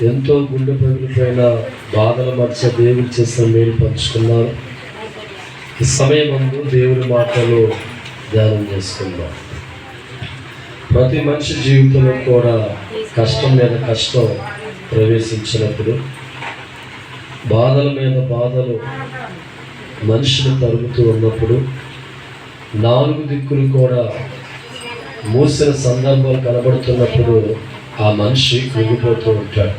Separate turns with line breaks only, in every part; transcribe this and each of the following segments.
ఎంతో గుండె పగిలిపోయిన బాధల మధ్య దేవుడు చేసిన మేలు పంచుకున్నారు. ఈ సమయమందు దేవుడి మాటలు ధ్యానం చేసుకుందాం. ప్రతి మనిషి జీవితంలో కూడా కష్టం మీద కష్టం ప్రవేశించినప్పుడు, బాధల మీద బాధలు మనిషిని తరుగుతూ ఉన్నప్పుడు, నాలుగు దిక్కులు కూడా మూసిన సందర్భాలు కనబడుతున్నప్పుడు ఆ మనిషి కృంగిపోతూ ఉంటాడు.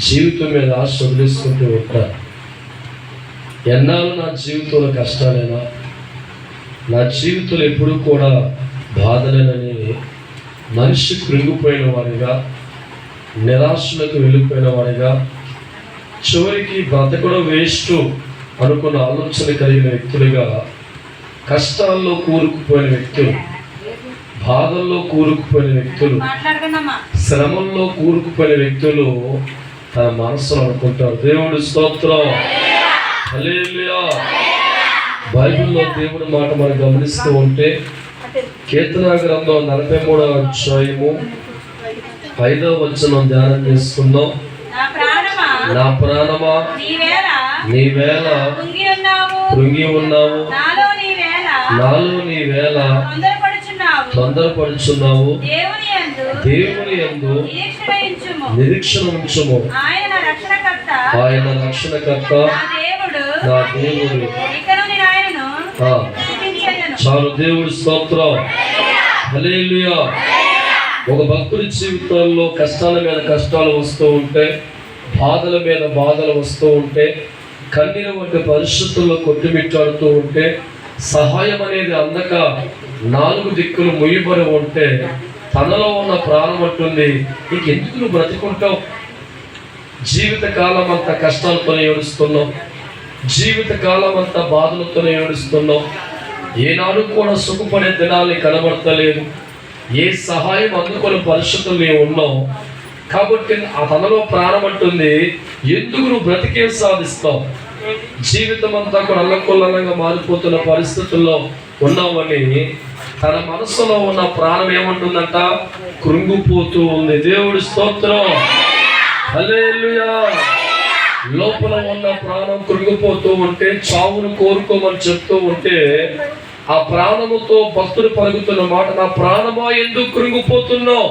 జీవితం మీద ఆశ వదిలేసుకుంటూ ఉంటాడు. ఎన్నాళ్ళు నా జీవితంలో కష్టాలేనా, నా జీవితంలో ఎప్పుడూ కూడా బాధలేనని మనిషి కృంగిపోయిన వాడిగా, నిరాశలకు వెళ్ళిపోయిన వాడిగా, చివరికి బ్రతకడం వేస్ట్ అనుకున్న ఆలోచన కలిగిన వ్యక్తులుగా, కష్టాల్లో కూరుకుపోయిన వ్యక్తులు, బాధల్లో కూరుకుపోయిన వ్యక్తులు, శ్రమంలో కూరుకుపోయిన వ్యక్తులు తన మనసులో అనుకుంటారు, దేవుడి స్తోత్రం, హల్లెలూయా. బైబిల్లో దేవుడి మాట మనం గమనిస్తూ ఉంటే కీర్తన గ్రంథం 43వ అధ్యాయము 5వ వచనం ధ్యానం చేసుకుందాం. నా ప్రాణమా నీవేళ కృంగి ఉన్నావు, నాలో నీవేళ తొందరపడుచున్నావు, దేవుని యందు నిరీక్షణ ఉంచుము, ఆయన రక్షణకర్త నా దేవుడు. చాలు, దేవుడి స్తోత్రం, హల్లెలూయా. ఒక భక్తుడి జీవితంలో కష్టాల మీద కష్టాలు వస్తూ ఉంటే, బాధల మీద బాధలు వస్తూ ఉంటే, కన్నీరు వంటి పరిస్థితుల్లో కొట్టుమిట్టాడుతూ ఉంటే, సహాయం అనేది అందక నాలుగు దిక్కులు ముయ్యబడి ఉంటే, తనలో ఉన్న ప్రాణం అంటుంది, నీకెందుకు నువ్వు బ్రతికుంటావు? జీవితకాలం అంతా కష్టాలతోనే ఏడుస్తున్నావు, జీవితకాలం అంతా బాధలతోనే ఏడుస్తున్నావు, ఏనాడు కూడా సుఖపడే దినాల్ని కనబడతలేదు, ఏ సహాయం అందుకునే పరిస్థితులు నీవు ఉన్నావు. కాబట్టి ఆ తనలో ప్రాణం అంటుంది, ఎందుకు నువ్వు బ్రతికేం సాధిస్తావు? జీవితం అంతా కూడా అల్లకొల్లంగా మారిపోతున్న పరిస్థితుల్లో ఉన్నామని తన మనసులో ఉన్న ప్రాణం ఏమంటుందంట? కృంగిపోతూ ఉంది. దేవుడి స్తోత్రం, హల్లెలూయా. లోపల ఉన్న ప్రాణం కృంగిపోతూ ఉంటే, చావును కోరుకోమని చెప్తూ ఉంటే, ఆ ప్రాణముతో భక్తుడు పలుకుతున్న మాట, నా ప్రాణమా ఎందుకు కృంగిపోతున్నావు?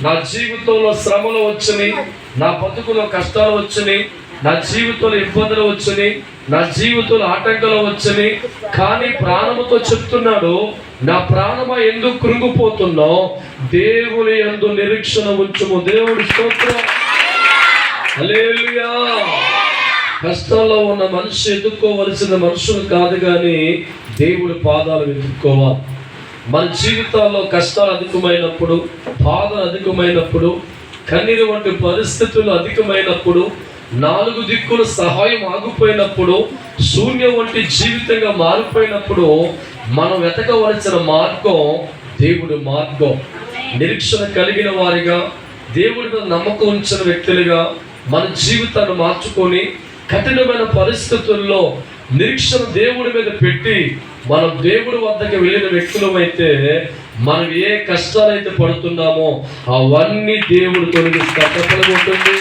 నా జీవితంలో శ్రమలు వచ్చినాయి, నా బతుకులో కష్టాలు వచ్చినాయి, నా జీవితంలో ఇబ్బందులు వచ్చినాయి, నా జీవితంలో ఆటంకాలు వచ్చినాయి, కానీ ప్రాణముతో చెప్తున్నాడు, నా ప్రాణమా ఎందుకు కృంగిపోతున్నావు? దేవుని యందు నిరీక్షణ ఉంచుము. దేవుడి స్తోత్రం, హల్లెలూయా. కష్టాల్లో ఉన్న మనిషి ఎదుర్కోవలసిన మనుషులు కాదు కానీ దేవుడి పాదాలు వెతుక్కోవాలి. మన జీవితాల్లో కష్టాలు అధికమైనప్పుడు, బాధలు అధికమైనప్పుడు, కన్నీరు వంటి పరిస్థితులు అధికమైనప్పుడు, నాలుగు దిక్కుల సహాయం ఆగిపోయినప్పుడు, శూన్యం వంటి జీవితంగా మారిపోయినప్పుడు, మనం వెతకవలసిన మార్గం దేవుడి మార్గం. నిరీక్షణ కలిగిన వారిగా, దేవుడి మీద నమ్మకం ఉంచిన వ్యక్తులుగా మన జీవితాన్ని మార్చుకొని, కఠినమైన పరిస్థితుల్లో నిరీక్షణ దేవుడి మీద పెట్టి మనం దేవుడి వద్దకు వెళ్ళిన వ్యక్తులమైతే, మనం ఏ కష్టాలైతే పడుతున్నామో అవన్నీ దేవుడు తొలగిస్తుంది.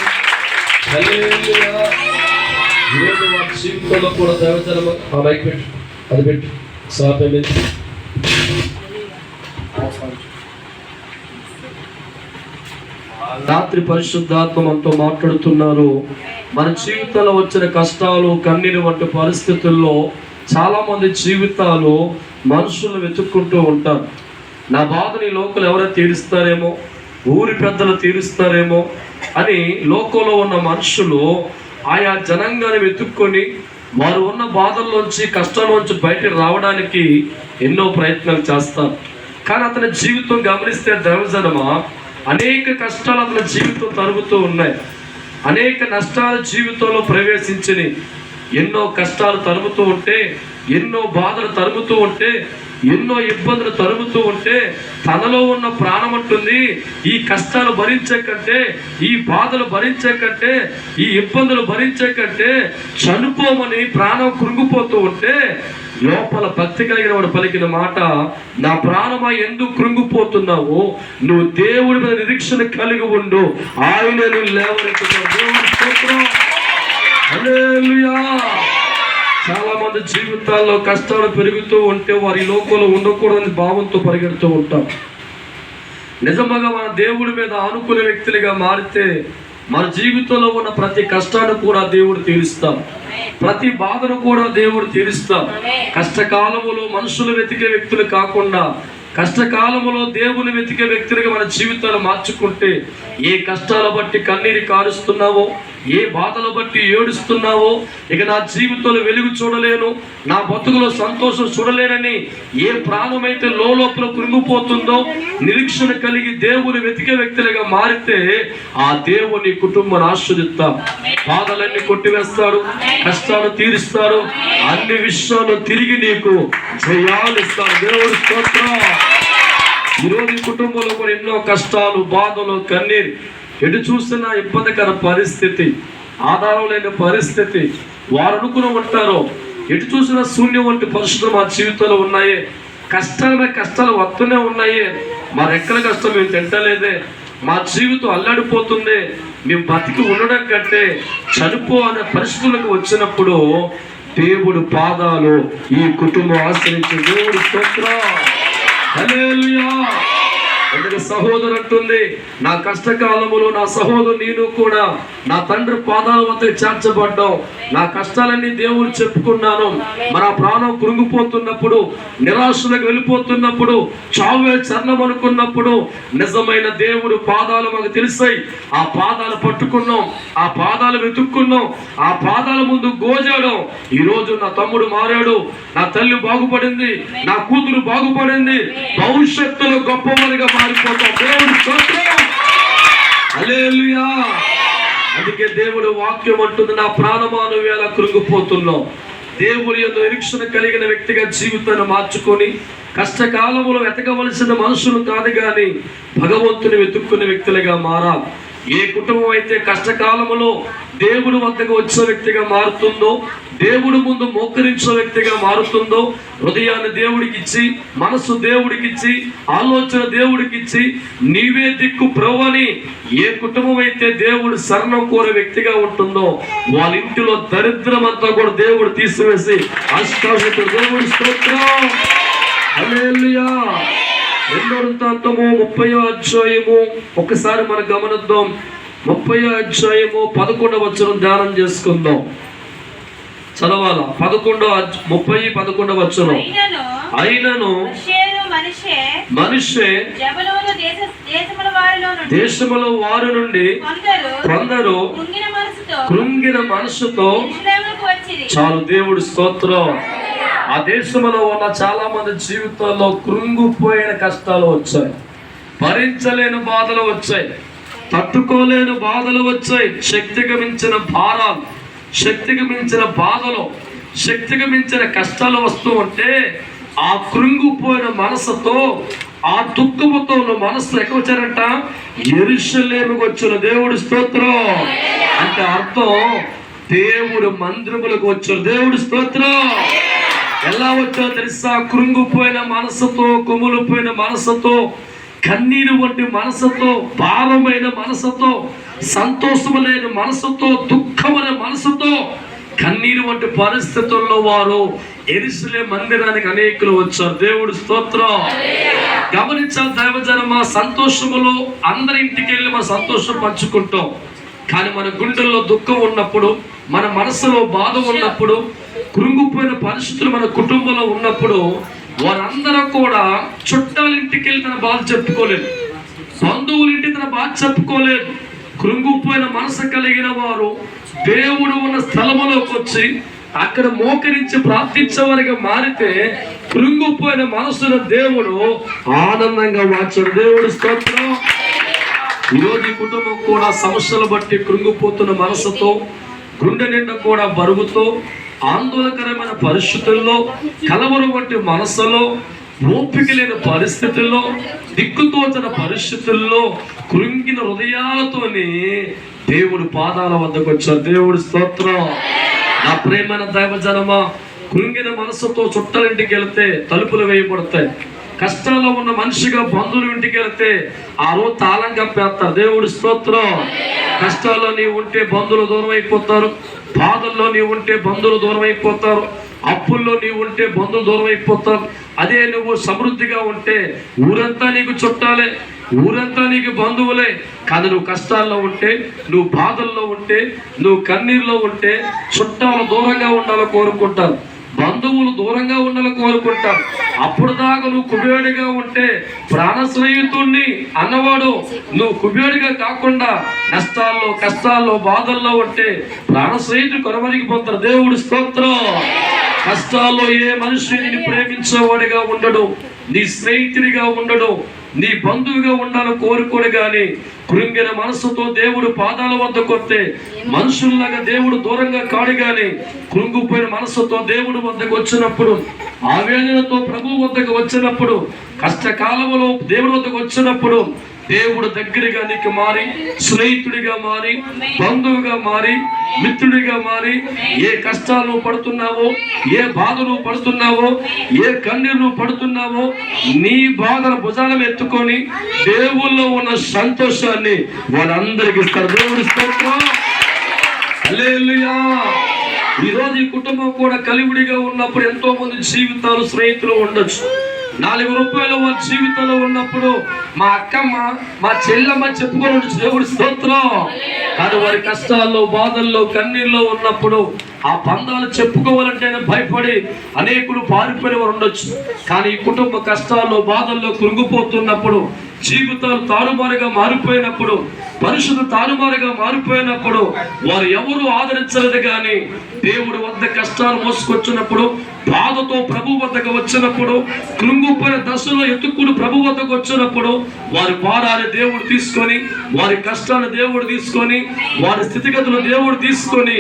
ఈరోజు వారి జీవితంలో కూడా దైవజనం ఆ మైక్ పెట్టు, అది పెట్టు, సాపే రాత్రి పరిశుద్ధాత్మ మనతో మాట్లాడుతున్నారు. మన జీవితంలో వచ్చిన కష్టాలు, కన్నీరు వంటి పరిస్థితుల్లో చాలా మంది జీవితాలు మనుషులు వెతుక్కుంటూ ఉంటారు. నా బాధని లోకలు ఎవరైనా తీరుస్తారేమో, ఊరి పెద్దలు తీరుస్తారేమో అని లోకంలో ఉన్న మనుషులు ఆయా జనాంగాన్ని వెతుక్కొని వారు ఉన్న బాధల్లోంచి, కష్టాల్లోంచి బయటకు రావడానికి ఎన్నో ప్రయత్నాలు చేస్తారు. కానీ అతని జీవితం గమనిస్తే దైవజనమా, అనేక కష్టాలు అతని జీవితం తరుగుతూ ఉన్నాయి, అనేక నష్టాలు జీవితంలో ప్రవేశించినాయి. ఎన్నో కష్టాలు తరుముతూ ఉంటే, ఎన్నో బాధలు తరుముతూ ఉంటే, ఎన్నో ఇబ్బందులు తరుముతూ ఉంటే, తనలో ఉన్న ప్రాణం అంటుంది, ఈ కష్టాలు భరించే కంటే, ఈ బాధలు భరించే కంటే, ఈ ఇబ్బందులు భరించే కంటే చనిపోమని ప్రాణం కృంగిపోతూ ఉంటే, లోపల భక్తి కలిగిన వాడు పలికిన మాట, నా ప్రాణమా ఎందుకు కృంగిపోతున్నావు, నువ్వు దేవుడి మీద నిరీక్షణ కలిగి ఉండు, ఆయనను లేవనెత్తుతావు. దేవుడి స్తోత్రం. హల్లెలూయా. చాలా మంది జీవితాల్లో కష్టాలు పెరుగుతూ ఉంటే వారి లోకంలో ఉండకూడదని భావంతో పరిగెడుతూ ఉంటాం. నిజంగా మన దేవుడి మీద ఆనుకునే వ్యక్తులుగా మారితే మన జీవితంలో ఉన్న ప్రతి కష్టాన్ని కూడా దేవుడు తీరుస్తాం, ప్రతి బాధను కూడా దేవుడు తీరుస్తాం. కష్టకాలములో మనుషులు వెతికే వ్యక్తులు కాకుండా కష్టకాలములో దేవుని వెతికే వ్యక్తులుగా మన జీవితాలు మార్చుకుంటే, ఏ కష్టాల బట్టి కన్నీరు కారుస్తున్నావో, ఏ బాధలు బట్టి ఏడుస్తున్నావో, ఇక నా జీవితంలో వెలుగు చూడలేను, నా బతుకులో సంతోషం చూడలేనని ఏ ప్రాణమైతే లోపల కృంగిపోతుందో, నిరీక్షణ కలిగి దేవుని వెతికే వ్యక్తులుగా మారితే ఆ దేవుని కుటుంబాన్ని ఆశ్రదిస్తాం. బాధలన్నీ కొట్టివేస్తాడు, కష్టాలు తీరుస్తాడు, అన్ని విషయాలు తిరిగి నీకు జయాలు ఇస్తాడు. దేవుడి స్తోత్రం. ఈరోజు ఈ కుటుంబంలో కూడా ఎన్నో కష్టాలు, బాధలు, కన్నీరు, ఎటు చూసినా ఇబ్బందికర పరిస్థితి, ఆధారం లేని పరిస్థితి, వారు అనుకుని ఉంటారో ఎటు చూసినా శూన్యం వంటి పరిస్థితులు మా జీవితంలో ఉన్నాయే, కష్టాలమే కష్టాలు వస్తూనే ఉన్నాయే, మా రెక్కల కష్టం మేము తింటలేదే, మా జీవితం అల్లాడిపోతుంది, మేము బతికి ఉండడం కంటే చనిపో అనే పరిస్థితులకు వచ్చినప్పుడు దేవుడు పాదాలు ఈ కుటుంబం ఆశ్రయించి. దేవుడి స్తోత్రం. హల్లెలూయా. అందుకే సహోదరు అంటుంది, నా కష్టకాలములో నా సహోదరు నేను కూడా నా తండ్రి పాదాల వద్ద చేర్చబడ్డాం, నా కష్టాలన్నీ దేవుడు చెప్పుకున్నాను. మన ప్రాణం కృంగిపోతున్నప్పుడు, నిరాశలకు వెళ్ళిపోతున్నప్పుడు, చావే చరణం అనుకున్నప్పుడు నిజమైన దేవుడు పాదాలు మాకు తెలిసాయి. ఆ పాదాలు పట్టుకున్నాం, ఆ పాదాలు వెతుక్కున్నాం, ఆ పాదాల ముందు గోజాడం. ఈరోజు నా తమ్ముడు మారాడు, నా తల్లి బాగుపడింది, నా కూతురు బాగుపడింది, భవిష్యత్తులో గొప్పవారిగా మారిపోతాం. దేవుడి స్తోత్రం. హల్లెలూయా. అందుకే దేవుడు వాక్యం అంటుంది, నా ప్రాణమాను వేళ కృంగిపోతున్నావు. దేవుడి యొక్క నిరీక్షణ కలిగిన వ్యక్తిగా జీవితాన్ని మార్చుకొని కష్టకాలంలో వెతకవలసిన మనుషులు కాదు కానీ భగవంతుని వెతుక్కునే వ్యక్తులుగా మారాలి. ఏ కుటుంబం అయితే కష్టకాలంలో దేవుడి వద్దకు వచ్చిన వ్యక్తిగా మారుతుందో, దేవుడి ముందు మోకరించిన వ్యక్తిగా మారుతుందో, హృదయాన్ని దేవుడికి ఇచ్చి, మనస్సు దేవుడికి ఇచ్చి, ఆలోచన దేవుడికి ఇచ్చి, నీవే దిక్కు ప్రభువని ఏ కుటుంబం అయితే దేవుడు శరణం కోరే వ్యక్తిగా ఉంటుందో వాళ్ళ ఇంటిలో దరిద్రం అంతా కూడా దేవుడు తీసివేసి అష్టాశక్తులు. దేవుడి స్తోత్రం. హల్లెలూయా. రెండో వృత్తాంతము 30వ అధ్యాయము ఒకసారి మనం గమనిద్దాం. 30వ అధ్యాయము 11వ వచనం ధ్యానం చేసుకుందాం. చదవాల. 30-11 వచనం. అయినను మనిషే దేశముల వారి నుండి కొందరు కృంగిన మనసుతో. చాలు. దేవుడి స్తోత్రం. ఆ దేశంలో ఉన్న చాలా మంది జీవితాల్లో కృంగిపోయిన కష్టాలు వచ్చాయి, భరించలేని బాధలు వచ్చాయి, తట్టుకోలేని బాధలు వచ్చాయి, శక్తికి మించిన భారాలు, శక్తికి మించిన బాధలు, శక్తికి మించిన కష్టాలు వస్తూ ఉంటే ఆ కృంగిపోయిన మనసుతో, ఆ దుఃఖముతో ఉన్న మనసు ఎక్కడ వచ్చారంట? యెరూషలేముకు వచ్చిన. దేవుడి స్తోత్రం. అంటే అర్థం దేవుడు మందిరములకు వచ్చారు. దేవుడి స్తోత్రం. ఎలా వచ్చారో తెలుసా? కృంగిపోయిన మనసుతో, కుమిలిపోయిన మనసుతో, కన్నీరు వంటి మనసుతో, భారమైన మనసుతో, సంతోషము లేని మనసుతో, దుఃఖమైన మనసుతో, కన్నీరు వంటి పరిస్థితుల్లో వారు యెరూషలేము మందిరానికి అనేకులు వచ్చారు. దేవుడి స్తోత్రం. గమనించాలి దైవజనమా, సంతోషములో అందరి ఇంటికి వెళ్ళి మన సంతోషం పంచుకుంటాం. కానీ మన గుండెల్లో దుఃఖం ఉన్నప్పుడు, మన మనసులో బాధ ఉన్నప్పుడు, కృంగిపోయిన పరిస్థితులు మన కుటుంబంలో ఉన్నప్పుడు వారందరూ కూడా చుట్టాలింటికి వెళ్ళి తన బాధ చెప్పుకోలేదు, బంధువులింటి తన బాధ చెప్పుకోలేదు. కృంగిపోయిన మనసు కలిగిన వారు దేవుడు ఉన్న స్థలములోకి వచ్చి అక్కడ మోకరించి ప్రార్థించేవారిగా మారితే కృంగిపోయిన మనసును దేవుడు ఆనందంగా మార్చాడు. దేవుడు స్తోత్రం. ఈరోజు ఈ కుటుంబం కూడా సమస్యలు బట్టి కృంగిపోతున్న మనసుతో, గుండె నిండా కూడా బరువుతో, ఆందోళనకరమైన పరిస్థితుల్లో, కలవరం వంటి మనసులో, ఓపిక లేని పరిస్థితుల్లో, దిక్కుతోచని పరిస్థితుల్లో, కృంగిన హృదయాలతోని దేవుడు పాదాల వద్దకు వచ్చారు. దేవుడి స్తోత్రం. నా ప్రేమైన దైవజనమా, కృంగిన మనసుతో చుట్టాలింటికి వెళ్తే తలుపులు వేయబడతాయి. కష్టాల్లో ఉన్న మనిషిగా బంధువుల ఇంటికి వెళ్తే ఆ రోజు తాళం కప్పేస్తారు. దేవుడి స్తోత్రం. కష్టాల్లో నీవు ఉంటే బంధువులు దూరం అయిపోతారు, బాధల్లో నీవు ఉంటే బంధువులు దూరం అయిపోతారు, అప్పుల్లో నీవు ఉంటే బంధువులు దూరం అయిపోతారు. అదే నువ్వు సమృద్ధిగా ఉంటే ఊరంతా నీకు చుట్టాలే, ఊరంతా నీకు బంధువులే. కానీ నువ్వు కష్టాల్లో ఉంటే, నువ్వు బాధల్లో ఉంటే, నువ్వు కన్నీరులో ఉంటే చుట్టాలు దూరంగా ఉండాలని కోరుకుంటారు, బంధువులు దూరంగా ఉండాలని కోరుకుంటారు. అప్పుడు దాకా నువ్వు కుబేరుడిగా ఉంటే ప్రాణ స్నేహితుడిని అన్నవాడు నువ్వు కుబేరుడిగా కాకుండా నష్టాల్లో, కష్టాల్లో, బాధల్లో ఉంటే ప్రాణ స్నేహితుడు కొనమరిగిపోతారు. దేవుడి స్తోత్రం. కష్టాల్లో ఏ మనిషి నిన్ను ప్రేమించేవాడిగా ఉండడు, నీ స్నేహితుడిగా ఉండడు, నీ బంధువుగా ఉండాలని కోరుకోడు. కానీ కృంగిన మనసుతో దేవుడు పాదాల వద్ద కొడితే మనుషుల్లాగా దేవుడు దూరంగా కాడు. కానీ కృంగిపోయిన మనసుతో దేవుడు వద్దకు వచ్చినప్పుడు, ఆవేదనతో ప్రభు వద్దకు వచ్చినప్పుడు, కష్టకాలంలో దేవుడి వద్దకు వచ్చినప్పుడు దేవుడు దగ్గరగా నీకు మారి, స్నేహితుడిగా మారి, బంధువుగా మారి, మిత్రుడిగా మారి, ఏ కష్టాలు పడుతున్నావో, ఏ బాధలు పడుతున్నావో, ఏ కన్నీరు పడుతున్నావో నీ బాధల భుజాలను ఎత్తుకొని దేవుల్లో ఉన్న సంతోషాన్ని వాళ్ళందరికీ ఇస్తారు. దేవుడి స్తోత్రం. హల్లెలూయా. ఈరోజు ఈ కుటుంబం కూడా కలివిడిగా ఉన్నప్పుడు ఎంతో మంది జీవితాలు, స్నేహితులు ఉండొచ్చు. 4 రూపాయలు వారి జీవితంలో ఉన్నప్పుడు మా అక్కమ్మ, మా చెల్లమ్మ చెప్పుకొని దేవుడి స్తోత్రం. కానీ వారి కష్టాల్లో, బాధల్లో, కన్నీళ్ళలో ఉన్నప్పుడు ఆ బంధాలు చెప్పుకోవాలంటే భయపడి అనేకులు పారిపోయిన వారు ఉండొచ్చు. కానీ ఈ కుటుంబ కష్టాల్లో, బాధల్లో కృంగిపోతున్నప్పుడు, జీవితాలు తారుమారుగా మారిపోయినప్పుడు, పరిశుద్ధ తారుమారుగా మారిపోయినప్పుడు వారు ఎవరు ఆదరించలేదు. కానీ దేవుడి వద్ద కష్టాలు మోసుకొచ్చినప్పుడు, బాధతో ప్రభు వద్దకు వచ్చినప్పుడు, కృంగిపోయిన దశలో ఎత్తుకుని ప్రభు వద్దకు వచ్చినప్పుడు వారి భారాన్ని దేవుడు తీసుకొని, వారి కష్టాన్ని దేవుడు తీసుకొని, వారి స్థితిగతులు దేవుడు తీసుకొని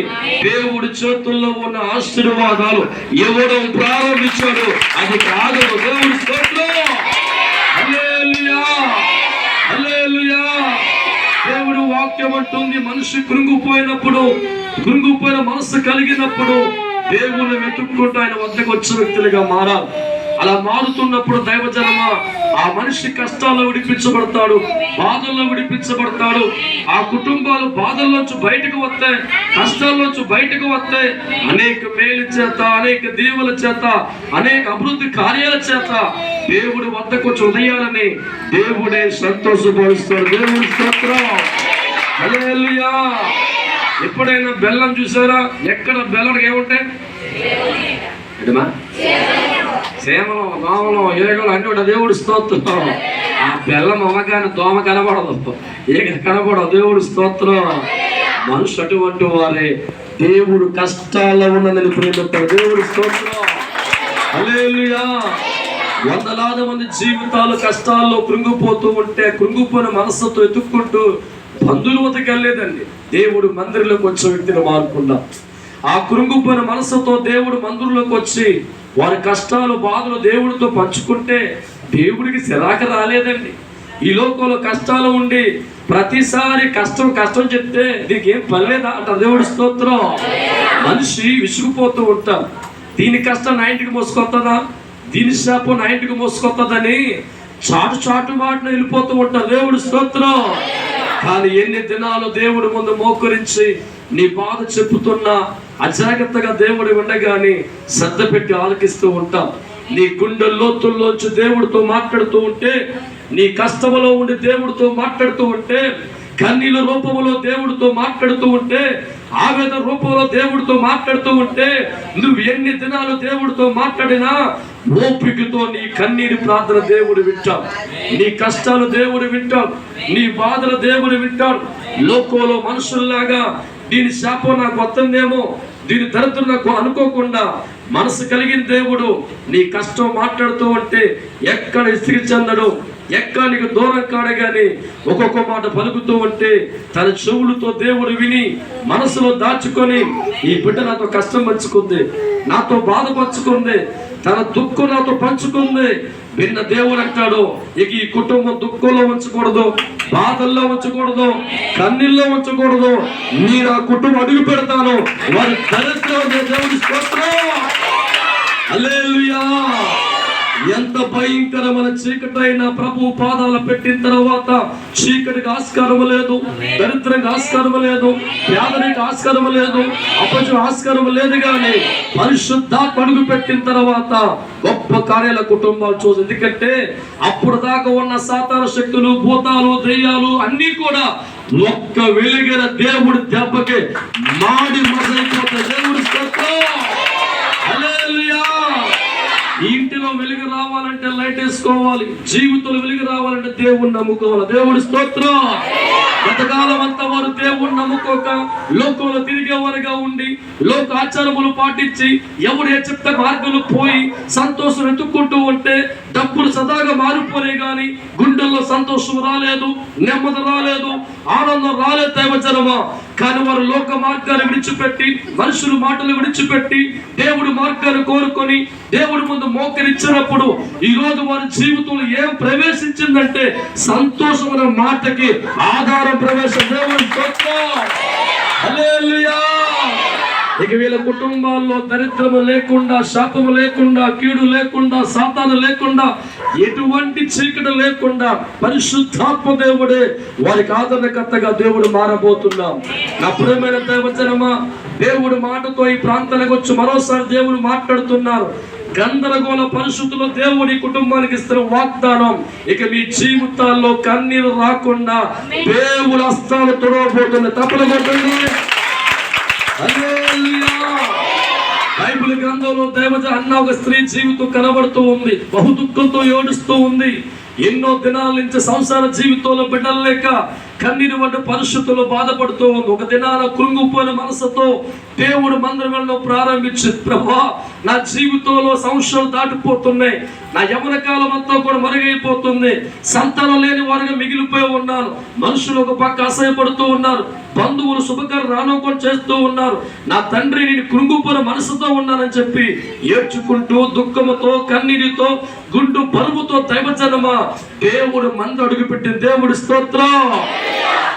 దేవుడి చేతుల్లో ఉన్న ఆశీర్వాదాలు ఇవ్వడం ప్రారంభించాడు. అది కాదు. దేవుడి స్తోత్రం. హల్లెలూయా. హల్లెలూయా. దేవుడు వాక్యం అంటుంది, మనిషి కృంగిపోయినప్పుడు, కృంగిపోయిన మనసు కలిగినప్పుడు దేవుని వెతుక్కుంటూ ఆయన వద్దకు వచ్చిన వ్యక్తులుగా మారాలి. అలా మారుతున్నప్పుడు దైవజనమ ఆ మనిషి కష్టాల్లో విడిపించబడతాడు, బాధల్లో విడిపించబడతాడు. ఆ కుటుంబాలు బాధల్లోంచి బయటకు వస్తాయి, కష్టాల్లోంచి బయటకు వస్తాయి. అనేక మేలు చేత, అనేక దీవుల చేత, అనేక అభివృద్ధి కార్యాల చేత దేవుడి వద్దకు వచ్చి ఉదయాలని దేవుడే సంతోషపరుస్తాడు. దేవుడి స్తోత్రం. హల్లెలూయా. ఎప్పుడైనా బెల్లం చూసారా? ఎక్కడ బెల్లం ఏముంటాయి? సేమలో, దోమలో, ఏగలు అంటే దేవుడి స్తోత్రం. ఆ బెల్లం అమ్మగానే దోమ కనబడదు, ఏగ కనబడదు. దేవుడి స్తోత్రం. మనుషు అటువంటి వారే దేవుడు కష్టాల్లో ఉన్నదని ప్రేమిస్తాడు. దేవుడి స్తోత్రం. హల్లెలూయా. వందలాది మంది జీవితాలు కష్టాల్లో కృంగిపోతూ ఉంటే కృంగిపోయిన మనసుతో ఎత్తుక్కుంటూ బంధువుల వద్దకు వెళ్ళలేదండి, దేవుడు మందిరంలోకి వచ్చే వ్యక్తిని మారుకున్నా. ఆ కృంగిపోయిన మనసుతో దేవుడు మందిరంలోకి వచ్చి వారి కష్టాలు, బాధలు దేవుడితో పంచుకుంటే దేవుడికి సిరాక రాలేదండి. ఈ లోకంలో కష్టాలు ఉండి ప్రతిసారి కష్టం కష్టం చెప్తే దీనికి ఏం పర్లేదా అంటారు. దేవుడి స్తోత్రం. మనిషి విసుగుపోతూ ఉంటాం. దీని కష్టం నా ఇంటికి మోసుకొస్తుందా, దీని శాపం నా ఇంటికి మోసుకొస్తుందని చాటు చాటు మాటను వెళ్ళిపోతూ ఉంటారు. దేవుడి స్తోత్రం. కానీ ఎన్ని దినాలు దేవుడి ముందు మోకరించి నీ బాధ చెప్పుతున్నా అజాగ్రత్తగా దేవుడు ఉండగాని శ్రద్ధ పెట్టి ఆలకిస్తూ ఉంటాం. నీ గుండె లోతుల్లోంచి దేవుడితో మాట్లాడుతూ ఉంటే, నీ కష్టంలో ఉండి దేవుడితో మాట్లాడుతూ ఉంటే, కన్నీళ్ళ రూపంలో దేవుడితో మాట్లాడుతూ ఉంటే, ఆవేదన రూపంలో దేవుడితో మాట్లాడుతూ ఉంటే, నువ్వు ఎన్ని దినాలు దేవుడితో మాట్లాడినా ఓపికతో నీ కన్నీటి ప్రార్థన దేవుడు వింటాడు, నీ కష్టాలు దేవుడు వింటాడు, నీ బాధలు దేవుడు వింటాడు. లోకంలో మనుషుల్లాగా దీని శాపం నాకు వస్తుందేమో, దీని దరిద్రం నాకు అనుకోకుండా మనసు కలిగిన దేవుడు నీ కష్టం మాట్లాడుతూ ఉంటే ఎక్కడ ఇస్త్రీ చెందడు, ఎక్కడ నీకు దూరం కాడు. కానీ ఒక్కొక్క మాట పలుకుతూ ఉంటే తన చెవులతో దేవుడు విని మనసులో దాచుకొని, ఈ బిడ్డ నాతో కష్టం పంచుకుంది, నాతో బాధ పంచుకుంది, తన దుఃఖం నాతో పంచుకుంది. విన్న దేవుడు అంటాడు, ఇక ఈ కుటుంబం దుఃఖంలో ఉంచకూడదు, బాధల్లో ఉంచకూడదు, కన్నీళ్ళలో ఉంచకూడదు. నేను ఆ కుటుంబం అడుగు పెడతాను, వారి దరిద్రం దేవుడి స్తోత్రం. హల్లెలూయా. ఎంత భయంకరమైన చీకటైన ప్రభు పాదాలు పెట్టిన తర్వాత చీకటికి ఆస్కారం లేదు, దరిద్రంగా ఆస్కారం లేదు, పేదరికి ఆస్కారం లేదు, అపజయం ఆస్కారం లేదు. కానీ పరిశుద్ధాత్మ అడుగు పెట్టిన తర్వాత గొప్ప కార్యాల కుటుంబాలు చూసి, ఎందుకంటే అప్పుడు దాకా ఉన్న సాతాన శక్తులు, భూతాలు, దెయ్యాలు అన్ని కూడా ఒక్క వెలిగిన దేవుడి దెబ్బకి మాడి మసైపోతాయి. దేవుడి స్తోత్రం. హల్లెలూయా. ఈ ఇంటిలో వెలుగు రావాలంటే లైట్ వేసుకోవాలి, జీవితంలో వెలుగు రావాలంటే దేవుణ్ణి నమ్ముకోవాలి. దేవుడి స్తోత్రం. గతకాలం అంతా వారు దేవుణ్ణి నమ్ముకోక లోకంలో తిరిగేవారుగా ఉండి లోక ఆచారములు పాటించి ఎవరు ఏ చెప్తే మార్గంలో పోయి సంతోషం వెతుక్కుంటూ ఉంటే డబ్బులు సదాగా మారిపోయి కానీ గుండెల్లో సంతోషం రాలేదు, నెమ్మది రాలేదు, ఆనందం రాలేదు దైవజనమా. కానీ వారు లోక మార్గాన్ని విడిచిపెట్టి, మనుషుల మాటలు విడిచిపెట్టి దేవుడి మార్గాన్ని కోరుకొని దేవుడి ముందు మోకరిచ్చినప్పుడు ఈ రోజు వారి జీవితంలో ఏం ప్రవేశించిందంటే సంతోషమైన మాటకి ఆధారం ప్రవేశం. దేవుడి స్తోత్రం. హల్లెలూయా. ఇక వీళ్ళ కుటుంబాల్లో దరిద్రము లేకుండా, శాపము లేకుండా, కీడు లేకుండా, సాతాను లేకుండా, ఎటువంటి చీకటి లేకుండా పరిశుద్ధాత్మ దేవుడే వారికి ఆదరణకర్తగా దేవుడు మారబోతున్నాం. నా ప్రియమైన దైవజనమా, దేవుడు మాటతో ఈ ప్రాంతానికి వచ్చి మరోసారి దేవుడు మాట్లాడుతున్నారు. గందరగోళ పరిస్థితుల్లో దేవుడి కుటుంబానికి ఇస్తున్న వాగ్దానం, ఇక మీ జీవితాల్లో కన్నీరు రాకుండా దేవుడు హస్తాలు తొడవబోతుంది. తప్పలు కొట్టండి. బైబిల్ గ్రంథంలో దేవత అన్న ఒక స్త్రీ జీవితం కనబడుతూ ఉంది, బహు దుఃఖంతో ఏడుస్తూ ఉంది. ఎన్నో దినాల నుంచి సంసార జీవితంలో బిడ్డలు లేక కన్నీరు వంటి పరిస్థితుల్లో బాధపడుతూ ఉంది. ఒక దినాల కృంగిపోయిన మనసుతో దేవుడు మందిరంలో ప్రారంభించి, ప్రభా నా జీవితంలో సంవత్సరాలు దాటిపోతున్నాయి, నా యవ్వన కాలం అంతా కూడా మరుగైపోతుంది, సంతానం లేని వారిగా మిగిలిపోయి ఉన్నాను, మనుషులు ఒక పక్క అసహ్యపడుతూ ఉన్నారు, బంధువులు శుభకార్యం రానోకొని చేస్తూ ఉన్నారు, నా తండ్రి నేను కృంగిపోయిన మనసుతో ఉన్నానని చెప్పి ఏడ్చుకుంటూ దుఃఖముతో కన్నీటితో గుండు బరువుతో దైవజనమా దేవుడు మంది అడుగుపెట్టిన దేవుడి స్తోత్రం.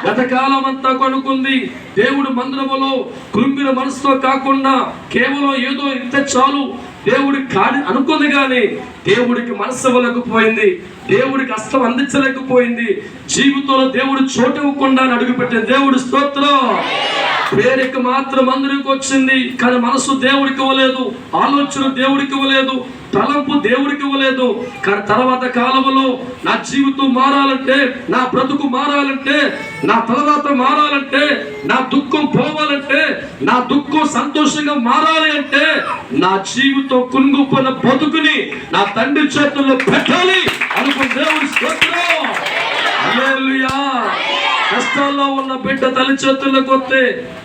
గతకాలం అంతా కొనుక్కుంది దేవుడు మందిరములో కృంగిన మనసుతో కాకుండా కేవలం ఏదో ఇంత చాలు దేవుడి కాని అనుకుంది, కానీ దేవుడికి మనసు ఇవ్వలేకపోయింది, దేవుడికి హస్తం అందించలేకపోయింది, జీవితంలో దేవుడు చోటు ఇవ్వకుండా అడుగుపెట్టిన దేవుడి స్తోత్రం. పేరుకి మాత్రం మందిరికి వచ్చింది, కానీ మనసు దేవుడికి ఇవ్వలేదు, ఆలోచన దేవుడికి ఇవ్వలేదు, తలంపు దేవుడికి ఇవ్వలేదు. కానీ తర్వాత కాలంలో నా జీవితం మారాలంటే, నా బ్రతుకు మారాలంటే, నా తలరాత మారాలంటే, నా దుఃఖం పోవాలంటే, నా దుఃఖం సంతోషంగా మారాలి అంటే నా జీవితం కుంగిపోయిన బతుకుని నా తండ్రి చేతుల్లో పెట్టాలి అనుకున్న దేవుడి స్తోత్రం. హల్లెలూయా. కష్టాల్లో ఉన్న బిడ్డ తల్లి చేతుల్లోకి వస్తే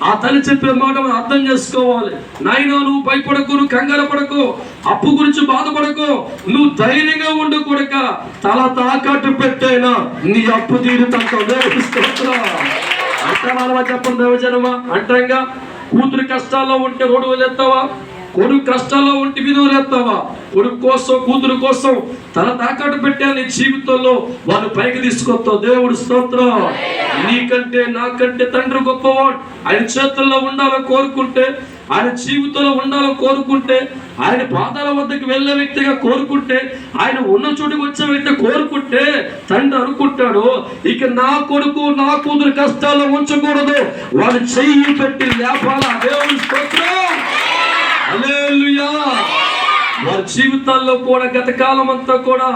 ఆ తల్లి చెప్పే మాట మనం అర్థం చేసుకోవాలి. నాయనా నువ్వు భయపడకు, నువ్వు కంగారు పడకు, అప్పు గురించి బాధపడకు, నువ్వు ధైర్యంగా ఉండు కొడుక, తల తాకట్టు పెట్టైనా నీ అప్పు తీరుతంతో దేవుడి స్తోత్రం. అంటావా చెప్పండి దేవజనమా. అంటాంగా కూతురు కష్టాల్లో ఉంటే రోడ్డు వదిలేస్తావా? కొడుకు కష్టాల్లో ఉంటే మీద వదిలేస్తావా? కొడుకు కోసం కూతురు కోసం తల తాకట్టు పెట్టా నీ జీవితంలో వాళ్ళు పైకి తీసుకొస్తావు. దేవుడి స్తోత్రం. నీకంటే నాకంటే తండ్రి గొప్పవాడు. ఆయన చేతుల్లో ఉండాలని కోరుకుంటే, ఆయన జీవితంలో ఉండాలని కోరుకుంటే, ఆయన పాదాల వద్దకు వెళ్ళే వ్యక్తిగా కోరుకుంటే, ఆయన ఉన్న చోటుకు వచ్చే వ్యక్తి కోరుకుంటే తండ్రి అనుకుంటాడు, ఇక నా కొడుకు నా కూతురు కష్టాల్లో ఉంచకూడదు, వాడు చెయ్యి పెట్టి లేపాల. దేవుడి స్తోత్రం. హల్లెలూయా. వారి జీవితాల్లో కూడా గతకాలం అంతా కూడా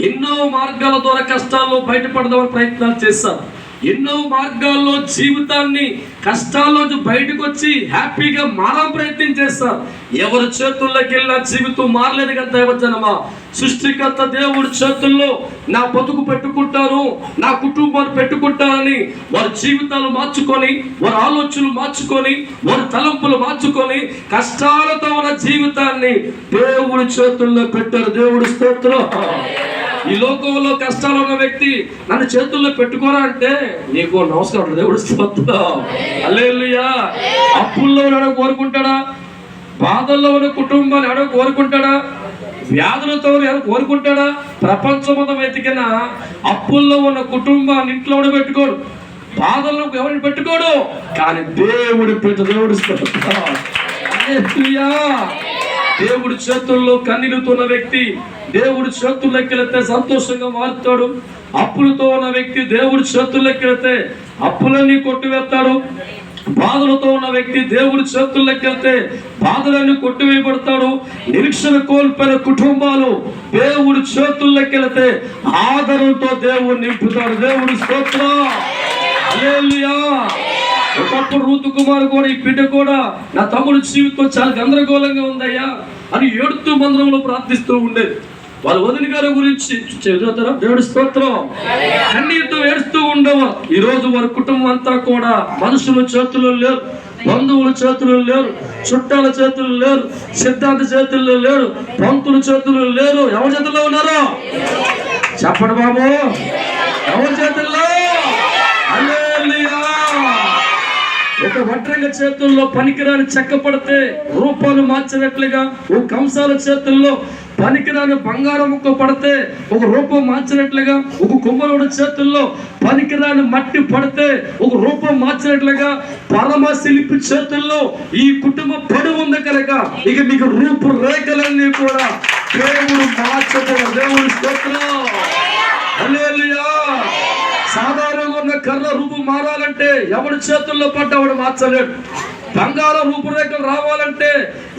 ఎన్నో మార్గాల ద్వారా కష్టాల్లో బయటపడదామని ప్రయత్నాలు చేశారు. ఎన్నో మార్గాల్లో జీవితాన్ని కష్టాల్లోంచి బయటకు వచ్చి హ్యాపీగా మారాలని ప్రయత్నం చేస్తారు. ఎవరి చేతుల్లోకి వెళ్ళినా జీవితం మారలేదు కదా దైవజనమా. సృష్టికర్త దేవుడి చేతుల్లో నా బతుకు పెట్టుకుంటాను, నా కుటుంబాన్ని పెట్టుకుంటానని వారి జీవితాలు మార్చుకొని, వారి ఆలోచనలు మార్చుకొని, వారి తలంపులు మార్చుకొని కష్టాలతో ఉన్న జీవితాన్ని దేవుడి చేతుల్లో పెట్టారు. దేవుడి స్తోత్రం. ఈ లోకంలో కష్టాలు ఉన్న వ్యక్తి నన్ను చేతుల్లో పెట్టుకోరా అంటే నీకు నమస్కారం. దేవుడి స్తోత్రం. హల్లెలూయా. అప్పుల్లో ఉన్నాడో కోరుకుంటాడా? బాధల్లో ఉన్న కుటుంబాన్ని ఎవడో కోరుకుంటాడా? వ్యాధులతో ఎవరు కోరుకుంటాడా? ప్రపంచమంతా వెతికిన అప్పుల్లో ఉన్న కుటుంబాన్ని ఇంట్లో పెట్టుకోడు, బాధల్లో ఎవరిని పెట్టుకోడు, కానీ దేవుడి పెట్టు. దేవుడి స్తోత్రం. హల్లెలూయా. దేవుడి చేతుల్లో కన్నీళ్లతో ఉన్న వ్యక్తి దేవుడి చేతుల్లోకి వెళితే సంతోషంగా మారుతాడు. అప్పులతో ఉన్న వ్యక్తి దేవుడి చేతుల్లోకి వెళితే అప్పులన్నీ కొట్టివేస్తాడు. బాధలతో ఉన్న వ్యక్తి దేవుడి చేతుల్లోకి వెళ్తే బాధలన్నీ కొట్టివేయబడతాడు. నిరీక్షణ కోల్పోయిన కుటుంబాలు దేవుడి చేతుల్లోకి వెళితే ఆదరణతో దేవుడు నింపుతాడు. దేవుడి స్తోత్రం. హల్లెలూయా. ఒకప్పుడు రూతు కుమారు కూడా ఈ బిడ్డ కూడా నా తమ్ముడు జీవితం చాలా గందరగోళంగా ఉందయ్యా అని ఏడుతూ మందిరంలో ప్రార్థిస్తూ ఉండేది. వాళ్ళ వదిన గారి గురించి చదువుతారా? దేవుడి స్తోత్రం. కన్నీటితో ఏడుస్తూ ఉండేవారు. ఈ రోజు వారి కుటుంబం అంతా కూడా మనుషుల చేతుల్లో లేరు, బంధువుల చేతుల్లో లేరు, చుట్టాల చేతుల్లో లేరు, సిద్ధాంత చేతుల్లో లేరు, పంతుల చేతుల్లో లేరు. ఎవరి చేతుల్లో ఉన్నారు? చెప్పండి బాబు, ఎవరి చేతుల్లో? హల్లెలూయా. ఒక వడ్రంగ చేతుల్లో పనికిరాని చెక్క పడితే రూపాలు మార్చినట్లుగా, ఒక కంసాల చేతుల్లో పనికిరాని బంగారం ముక్క పడితే ఒక రూపం మార్చినట్లుగా, ఒక కుమ్మరుడి చేతుల్లో పనికిరాని మట్టి పడితే ఒక రూపం మార్చినట్లుగా, పరమ శిల్పి చేతుల్లో ఈ కుటుంబం పడి ఉంది కనుక ఇక మీకు రూపురేఖలన్నీ కూడా దేవుడు మార్చబోడు. దేవుడి స్తోత్రం. హల్లెలూయా. సాధారణంగా ఉన్న కర్ర రూపం మారాలంటే ఎవడి చేతుల్లో పడ్డవాడు మార్చలేడు. బంగారం రూపురేఖలు రావాలంటే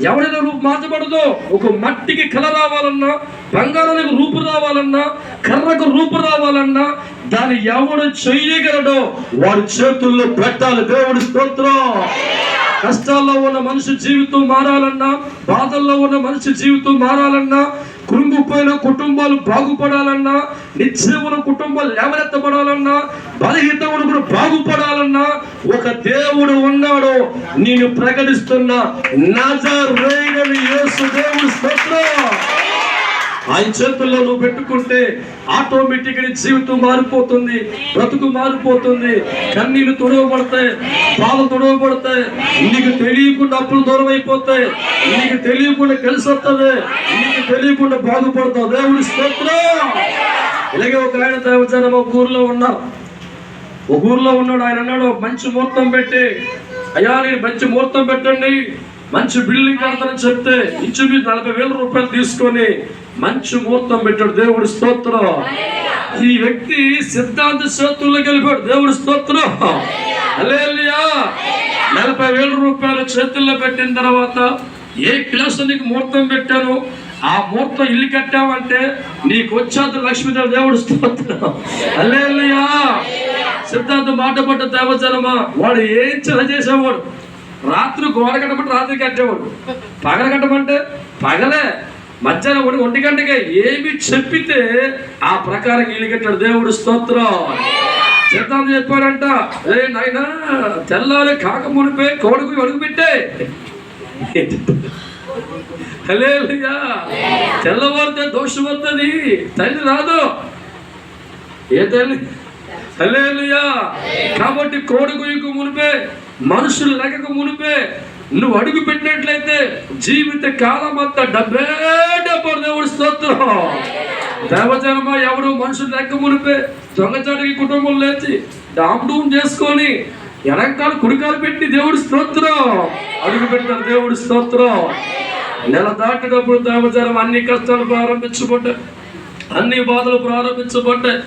ఎవరైనా రూపు మార్చబడదో. ఒక మట్టికి కళ రావాలన్నా, బంగారానికి రూపు రావాలన్నా, కర్రకు రూపు రావాలన్నా దాన్ని ఎవడు చేయగలడో వాడి చేతుల్లో పెట్టాలి. దేవుడి స్తోత్రం. కష్టాల్లో ఉన్న మనిషి జీవితం మారాలన్నా, బాధల్లో ఉన్న మనిషి జీవితం మారాలన్నా, కృంగిపోయిన కుటుంబాలు బాగుపడాలన్నా, నిశ్చయమున కుటుంబాలు లేవనెత్తబడాలన్నా, బలహీనతను కూడా బాగుపడాలన్నా ఒక దేవుడు ఉన్నాడు. నేను ప్రకటిస్తున్న నజరేయుడైన యేసు. దేవుడి స్తోత్రం. ఆయన చేతుల్లో నువ్వు పెట్టుకుంటే ఆటోమేటిక్ గా జీవితం మారిపోతుంది, బ్రతుకు మారిపోతుంది, కన్నీళ్లు తొడవబడతాయి, బాధలు తొడవబడతాయి, నీకు తెలియకుండా అప్పులు దూరం అయిపోతాయి, నీకు తెలియకుండా కలిసి వస్తుంది, నీకు తెలియకుండా బాగుపడతావు. దేవుడి స్తోత్రం. ఇలాగే ఒక ఆయన దేవజనం ఒక ఊర్లో ఉన్నాడు. ఆయన అన్నాడు, మంచి ముహూర్తం పెట్టి, అయ్యా నేను మంచి ముహూర్తం పెట్టండి, మంచి బిల్డింగ్ కడతానని చెప్తే ఇంచుమించు 40,000 రూపాయలు తీసుకొని మంచి ముహూర్తం పెట్టాడు. దేవుడి స్తోత్రం. ఈ వ్యక్తి సిద్ధాంత చేతుల్లోకి వెళ్ళిపోయాడు. దేవుడి స్తోత్రం. హల్లెలూయా. 40,000 రూపాయలు చేతుల్లో పెట్టిన తర్వాత ఏ క్లాస్ నీకు ముహూర్తం పెట్టాను, ఆ ముహూర్తం ఇల్లు కట్టావంటే నీకు వచ్చేది లక్ష్మీదేవి. దేవుడి స్తోత్రం. హల్లెలూయా. సిద్ధాంత మాట పడ్డ దేవజనమా, వాడు ఏం చిన్న చేసేవాడు. రాత్రి గోడ కట్టమంటే రాత్రి కట్టేవాడు, పగల కట్టమంటే పగలే, మధ్యాహ్నం 1 గంటకే ఏమి చెప్పితే ఆ ప్రకారం ఇల్లు కట్టాడు. దేవుడి స్తోత్రం. సిద్ధాంతం చెప్పాడంట, ఏ నాయనా తెల్లారి కాక మునిపే కోడుకు అడుగు పెట్టే. హల్లెలూయా. తెల్లవారితే దోషం వస్తుంది, తల్లి రాదు. ఏ తల్లి? హల్లెలూయా. కాబట్టి కోడుకు మునిపే, మనుషులు లెక్కక మునిపే నువ్వు అడుగు పెట్టినట్లయితే జీవిత కాలం అంతా డబ్బే డబ్బు. దేవుడి స్తోత్రం. దేవజనమా, ఎవడు మనుషులు లెక్క మునిపే దొంగచాటికి కుటుంబం లేచి డామ్ చేసుకొని వెనకాల కుడికాలు పెట్టి దేవుడి స్తోత్రం అడుగు పెట్టారు. దేవుడి స్తోత్రం. నెల దాటినప్పుడు దేవజనం అన్ని కష్టాలు ప్రారంభించబడ్డాయి, అన్ని బాధలు ప్రారంభించబడ్డాయి,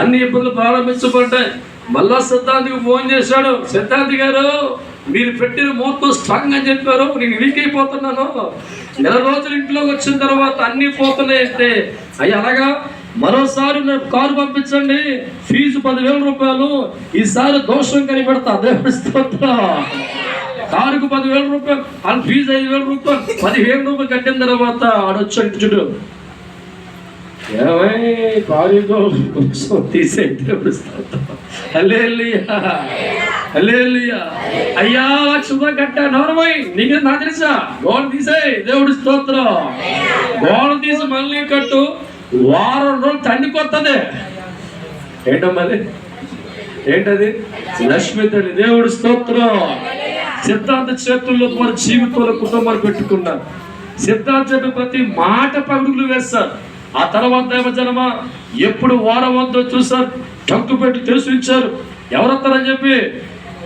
అన్ని ఇబ్బందులు ప్రారంభించబడ్డాయి. మళ్ళా సిద్ధాంతికి ఫోన్ చేశాడు, సిద్ధాంతి గారు మీరు పెట్టిన ముహూర్తం స్ట్రాంగ్ అని చెప్పారు, నేను వీక్ అయిపోతున్నాను, 1 రోజులు ఇంట్లోకి వచ్చిన తర్వాత అన్నీ పోతున్నాయి అంటే, అయ్యి అలాగా మరోసారి కారు పంపించండి, ఫీజు 10,000 రూపాయలు, ఈసారి దోషం కనిపెడతా. దేవుడి స్తోత్రం. కారుకు 10,000 రూపాయలు, వాళ్ళ ఫీజు 5,000 రూపాయలు, 15,000 రూపాయలు కట్టిన తర్వాత ఆడొచ్చండి చూడు, ఏమై కారుతో తీసే. దేవుడి స్తోత్రం. హల్లెలూయా. హల్లెలూయా. అయ్యా 1,00,000 రూపాయలు కట్టా, నవరమై నీకు నాకు తెలుసా, గోడ తీసే. దేవుడి స్తోత్రం. గోడ తీసి మళ్ళీ కట్టు, వారం రోజులు తండ్రికొత్తది. ఏంటమ్మది? ఏంటది? లక్ష్మీ తల్లి. దేవుడి స్తోత్రం. సిద్ధాంత చేతుల్లో మన జీవితంలో కుటుంబాలు పెట్టుకున్నారు. సిద్ధాంత చెప్పి ప్రతి మాట పగుడులు వేస్తారు. ఆ తర్వాత దేవజనమా ఎప్పుడు వారం వద్దో చూసారు, టంకు పెట్టి తెలిసించారు ఎవరొస్తారని చెప్పి.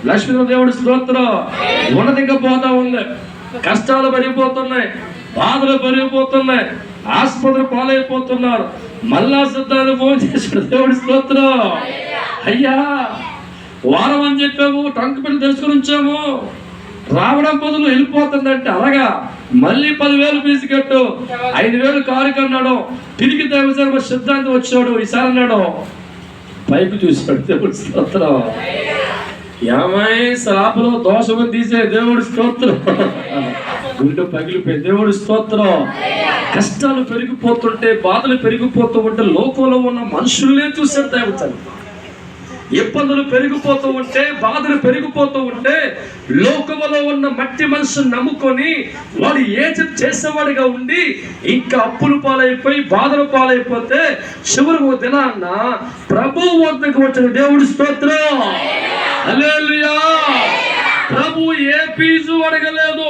లక్ష్మీ దేవుడి స్తోత్రం. ఉన్నది ఇంకా పోతా ఉంది, కష్టాలు పడిపోతున్నాయి,
బాధలు పెరిగిపోతున్నాయి, ఆసుపత్రి పాలైపోతున్నారు. మళ్ళా సిద్ధాన్ని ఫోన్ చేశాడు, దేవుడి స్తోత్రం. అయ్యా వారం అని చెప్పాము, టంక్ బిల్లు తెలుసుకుని ఉంచాము, రావడం బదులు వెళ్ళిపోతుందంటే అలాగా మళ్ళీ 10,000 ఫీజు కట్టు, 5,000 కారుకి అన్నాడు. తిరిగి దైవజన సిద్ధాంతి వచ్చాడు, ఈసారి అన్నాడు, పైకి చూశాడు, దేవుడి స్తోత్రం. ఏమై శ్రాపలో దోషం తీసే దేవుడి స్తోత్రం. గుండె పగిలిపోయి దేవుడి స్తోత్రం. కష్టాలు పెరిగిపోతుంటే, బాధలు పెరిగిపోతూ ఉంటే లోకంలో ఉన్న మనుషుల్నే చూశాడు దైవజన. ఇబ్బందులు పెరిగిపోతూ ఉంటే, బాధలు పెరిగిపోతూ ఉంటే లోకములో ఉన్న మట్టి మనుషుని నమ్ముకొని వాడు చేసేవాడిగా ఉండి ఇంకా అప్పులు పాలైపోయి బాధలు పాలైపోతే చివరికి దినాన్న ప్రభు వద్దకు వచ్చిన దేవుడి స్తోత్రం. హల్లెలూయా. ప్రభు ఏ ఫీజు అడగలేదు,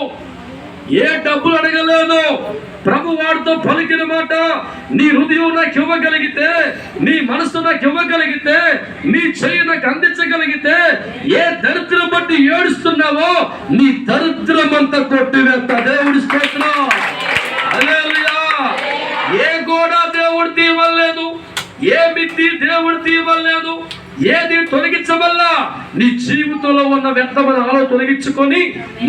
ఏ డబ్బులు అడగలేదు. ప్రభు వాడితో పలికిన మాట, నీ హృదయం నాకు ఇవ్వగలిగితే, నీ మనసు నాకు ఇవ్వగలిగితే, నీ చెయ్యి నాకు అందించగలిగితే, ఏ దరిద్రం బట్టి ఏడుస్తున్నావో నీ దరిద్రం అంతా కొట్టివేస్తా. దేవుడి స్తోత్రం. హల్లెలూయా. ఏ గోడ దేవుడు తీయవలేదు, ఏ మిత్తి దేవుడు తీయవలేదు, ఏది తొలగించవల్లా నీ జీవితంలో ఉన్న వ్యర్థమైన ఆలో తొలగించుకొని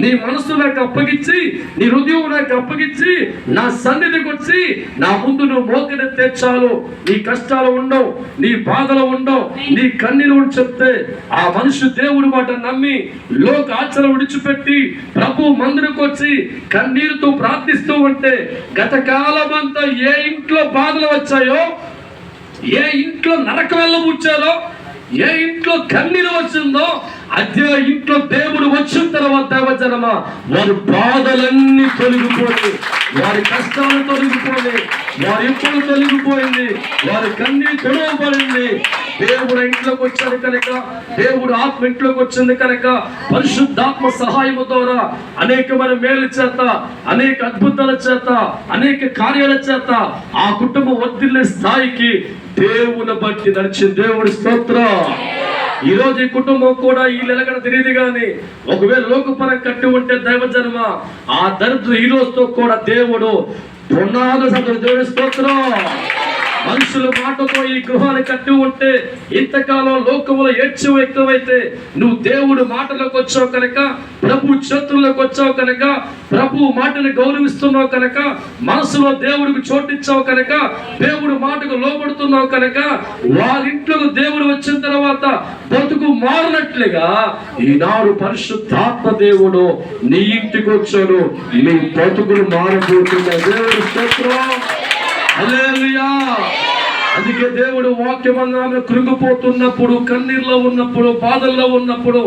నీ మనసు నాకు అప్పగించి, నీ హృదయం నాకు అప్పగించి నా సన్నిధికి వచ్చి నా ముందు నువ్వు మోకరెత్తే చాలు. నీ కష్టాలు ఉండవు, నీ బాధలు ఉండవు, నీ కన్నీరు చెప్తే ఆ మనిషి దేవుడి మాట నమ్మి లోక ఆచరణ విడిచిపెట్టి ప్రభు మందిరకు వచ్చి కన్నీరుతో ప్రార్థిస్తూ ఉంటే గత కాలం అంతా ఏ ఇంట్లో బాధలు వచ్చాయో, ఏ ఇంట్లో నరకం వెళ్ళబుచ్చారో, ఏ ఇంట్లో కన్నీరు వచ్చిందో అదే ఇంట్లో దేవుడు వచ్చిన తర్వాత దేవజనమా వారి బాధలన్నీ తొలగిపోయి, వారి కష్టాలు తొలగిపోయి, వారి ఇప్పులు తొలగిపోయింది, వారి కన్నీరు తొలగబడింది. దేవుడు ఇంట్లోకి వచ్చాడు కనుక, దేవుడు ఆత్మ ఇంట్లోకి వచ్చింది కనుక పరిశుద్ధాత్మ సహాయం ద్వారా అనేకమైన మేలు చేత, అనేక అద్భుతాల చేత, అనేక కార్యాల చేత ఆ కుటుంబం వర్ధిల్లే స్థాయికి దేవుని బట్టి నడిచింది. దేవుడి స్తోత్రం. ఈ రోజు ఈ కుటుంబం కూడా ఈ నిలకడ తెలియదు కానీ ఒకవేళ లోకపరం కట్టి ఉంటే దైవజన్మ ఆ దరిద్రం ఈ రోజుతో కూడా దేవుడు పునాదు సంగతి. దేవుడి స్తోత్రం. మనుషుల మాటతో ఈ గృహాన్ని కట్టి ఉంటే ఇంతకాలం లోకములో ఏడ్చవు ఎక్కువైతే నువ్వు దేవుడు మాటలోకి వచ్చావు కనుక, ప్రభు చేతుల్లోకి వచ్చావు కనుక, ప్రభు మాటని గౌరవిస్తున్నావు కనుక, మనసులో దేవుడికి చోటిచ్చావు కనుక, దేవుడు మాటకు లోబడుతున్నావు కనుక వారింట్లో దేవుడు వచ్చిన తర్వాత బ్రతుకు మారినట్లుగా ఈనాడు పరిశుద్ధాత్మ దేవుడు నీ ఇంటికి వచ్చాడు, నీ బ్రతుకులు మారిపోతున్నాయి. దేవుడు స్తోత్రం. హల్లెలూయా. అందుకే దేవుడు వాక్యమంగా కృంగిపోతున్నప్పుడు, కన్నీరులో ఉన్నప్పుడు, బాధల్లో ఉన్నప్పుడు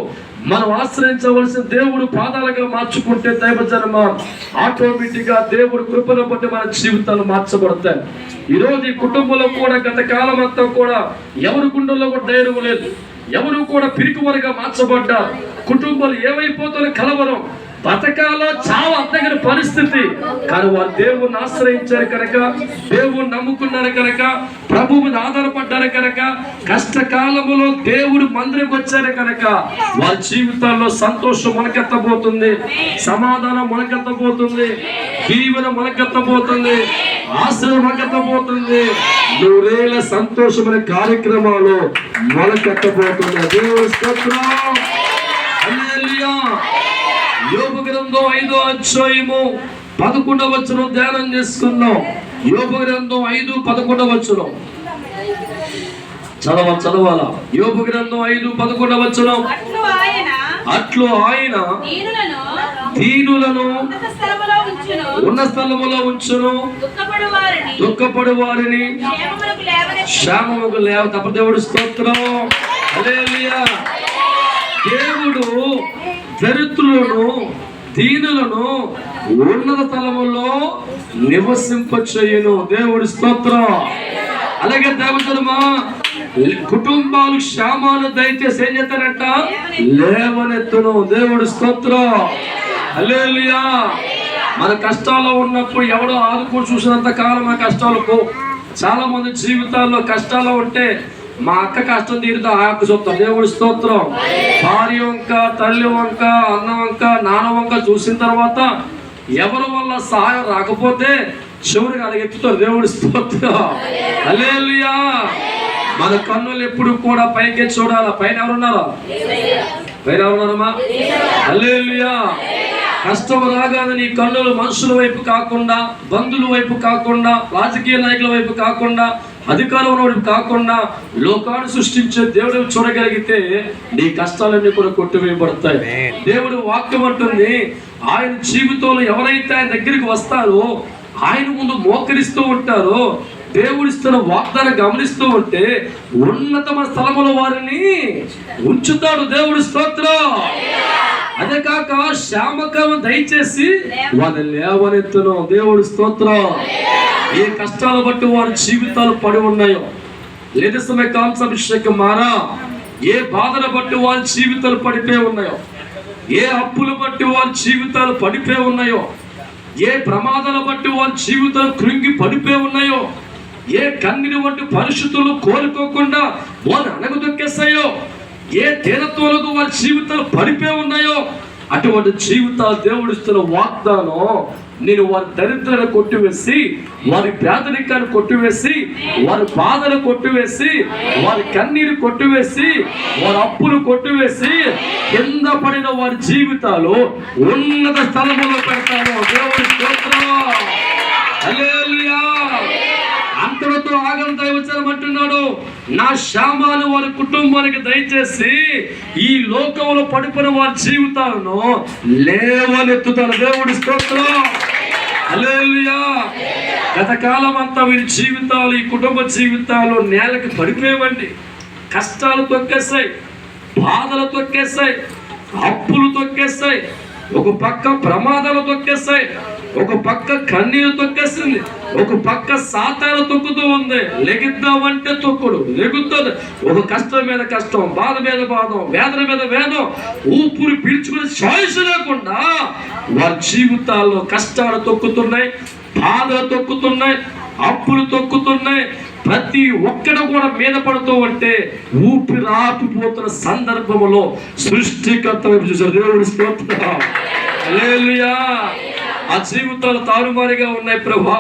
మనం ఆశ్రయించవలసిన దేవుడు పాదాలుగా మార్చుకుంటే దైవజన్మ ఆటోమేటిక్ గా దేవుడు కృపను బట్టి మన జీవితాలు మార్చబడతాయి. ఈరోజు ఈ కుటుంబంలో కూడా గత కాలం అంతా కూడా ఎవరి గుండెల్లో కూడా ధైర్యం లేదు, ఎవరు కూడా పిరికివారుగా మార్చబడ్డారు. కుటుంబాలు ఏమైపోతున్న కలవరం, బతకాలో చావు అద్దగిన పరిస్థితి. కానీ వారు దేవుణ్ణి ఆశ్రయించారు కనుక, దేవుణ్ణి నమ్ముకున్నారు కనుక, ప్రభు మీద ఆధారపడ్డారు కనుక, కష్టకాలములో దేవుడు మందిరకు వచ్చారు కనుక వారి జీవితాల్లో సంతోషం మొలకెత్తబోతుంది, సమాధానం మొలకెత్తబోతుంది, దీవెన మొలకెత్తబోతుంది, ఆశ్రయం మొలకెత్తబోతుంది, నూరేళ్ల సంతోషమైన కార్యక్రమాలు మొలకెత్తబోతుంది. దేవుడి స్తోత్రం. హల్లెలూయా. యోబు గ్రంథం 5వ అధ్యాయము 11వ వచనం ధ్యానం చేసుకున్నాం. యోబు గ్రంథం 5:11 వచనం చదవాలా? యోబు గ్రంథం 5:11 వచనం. అట్లు ఆయన దీనులను ఉన్న స్థలములో ఉంచును, దుఃఖపడు వారిని క్షేమముకు లేవ. తప్ప దేవుడు స్తోత్రం. హల్లెలూయా. దేవుడు దరిద్రులను, దీనులను ఉన్నత స్థలములో నివసింపచేయును. దేవుడి స్తోత్రం. అలాగే దేవతలమా కుటుంబాలు క్షేమాలు దయచేసి ఏం చేస్తారంట? లేవనెత్తును. దేవుడి స్తోత్రం. హల్లెలూయా. మన కష్టాల్లో ఉన్నప్పుడు ఎవడో ఆదుకొని చూసినంత కాలం ఆ కష్టాలకు చాలా మంది జీవితాల్లో కష్టాలు ఉంటే మా అక్క కష్టం తీరుతా ఆ అక్క చూస్తాం. దేవుడి స్తోత్రం. భార్య వంక, తల్లి వంక, అన్న వంక, నాన్న వంక చూసిన తర్వాత ఎవరి వల్ల సహాయం రాకపోతే చివరికి అలగెత్తుతారు. దేవుడి స్తోత్రం. హల్లెలూయా. మన కన్నులు ఎప్పుడు కూడా పైకే చూడాలా. పైన ఎవరున్నారా? పైన ఎవరున్నారమ్మా? హల్లెలూయా. కష్టం రాగానే నీ కన్నులు మనుషుల వైపు కాకుండా, బంధువుల వైపు కాకుండా, రాజకీయ నాయకుల వైపు కాకుండా, అధికారంలో వైపు కాకుండా లోకాన్ని సృష్టించే దేవుడు చూడగలిగితే నీ కష్టాలన్నీ కూడా కొట్టివేయబడతాయి. దేవుడు వాక్యం అంటుంది, ఆయన జీవితంలో ఎవరైతే ఆయన దగ్గరికి వస్తారో, ఆయన ముందు మోకరిస్తూ ఉంటారో, దేవుడిస్తున్న వాగ్దానం గమనిస్తూ ఉంటే ఉన్నతమైన స్థలములో వారిని ఉంచుతాడు. దేవుడి స్తోత్రం. అదే కాక శ్యామకం దయచేసి వారిని లేవనెత్తును. దేవుడి స్తోత్రం. ఏ కష్టాలు బట్టి వారి జీవితాలు పడి ఉన్నాయో, లేదా సమయ కాంసాభిషేకం మారా, ఏ బాధలు బట్టి వారి జీవితాలు పడిపోయి ఉన్నాయో, ఏ అప్పులు బట్టి వారి జీవితాలు పడిపోయి ఉన్నాయో, ఏ ప్రమాదాలు బట్టి వారి జీవితాలు కృంగి పడిపోయి ఉన్నాయో, ఏ కన్నీరు వంటి పరిస్థితులు కోలుకోకుండా వారు అణగదొక్కేస్తాయో, ఏ తీరత్వాలకు వారి జీవితాలు పడిపోయి ఉన్నాయో, అటువంటి జీవితాలు దేవుడిస్తున్న వాగ్దానం, నేను వారి దరిద్రాన్ని కొట్టివేసి, వారి పేదరికాన్ని కొట్టివేసి, వారి బాధలు కొట్టివేసి, వారి కన్నీరు కొట్టివేసి, వారి అప్పులు కొట్టివేసి, కింద పడిన వారి జీవితాలు ఉన్నత స్థలంలో పెడతాను. దేవుడి స్తోత్రం. హల్లెలూయా. అంతటితో ఆగం దైవచనం అంటున్నాడు, నా శ్యామాను వారి కుటుంబానికి దయచేసి ఈ లోకంలో పడిపోయిన వారి జీవితాలను లేవనెత్తుతాను. దేవుడి స్తోత్రం. హల్లెలూయా. గత కాలం అంతా వీరి జీవితాలు, ఈ కుటుంబ జీవితాలు నేలకి పడిపోయేవండి. కష్టాలు తొక్కేస్తాయి, బాధలు తొక్కేస్తాయి, అప్పులు తొక్కేస్తాయి, ఒక పక్క ప్రమాదాలు తొక్కేస్తాయి, ఒక పక్క కన్నీరు తొక్కేస్తుంది, ఒక పక్క సాతాను తొక్కుతూ ఉంది. లెగిద్దామంటే తొక్కుడు లెగుతుంది. ఒక కష్టం మీద కష్టం, బాధ మీద బాధ, వేదన మీద వేదం, ఊపిరి పీల్చుకునే చాయిస్ లేకుండా వారి జీవితాల్లో కష్టాలు తొక్కుతున్నాయి, బాధలు తొక్కుతున్నాయి, అప్పులు తొక్కుతున్నాయి. ప్రతి ఒక్కడు కూడా మీద పడుతూ ఉంటే ఊపిరి ఆపిపోతున్న సందర్భంలో సృష్టికర్త చూసారు. దేవుడి స్తోత్రం. హల్లెలూయా. ఆ జీవితాలు తారుమారుగా ఉన్నాయి ప్రభా.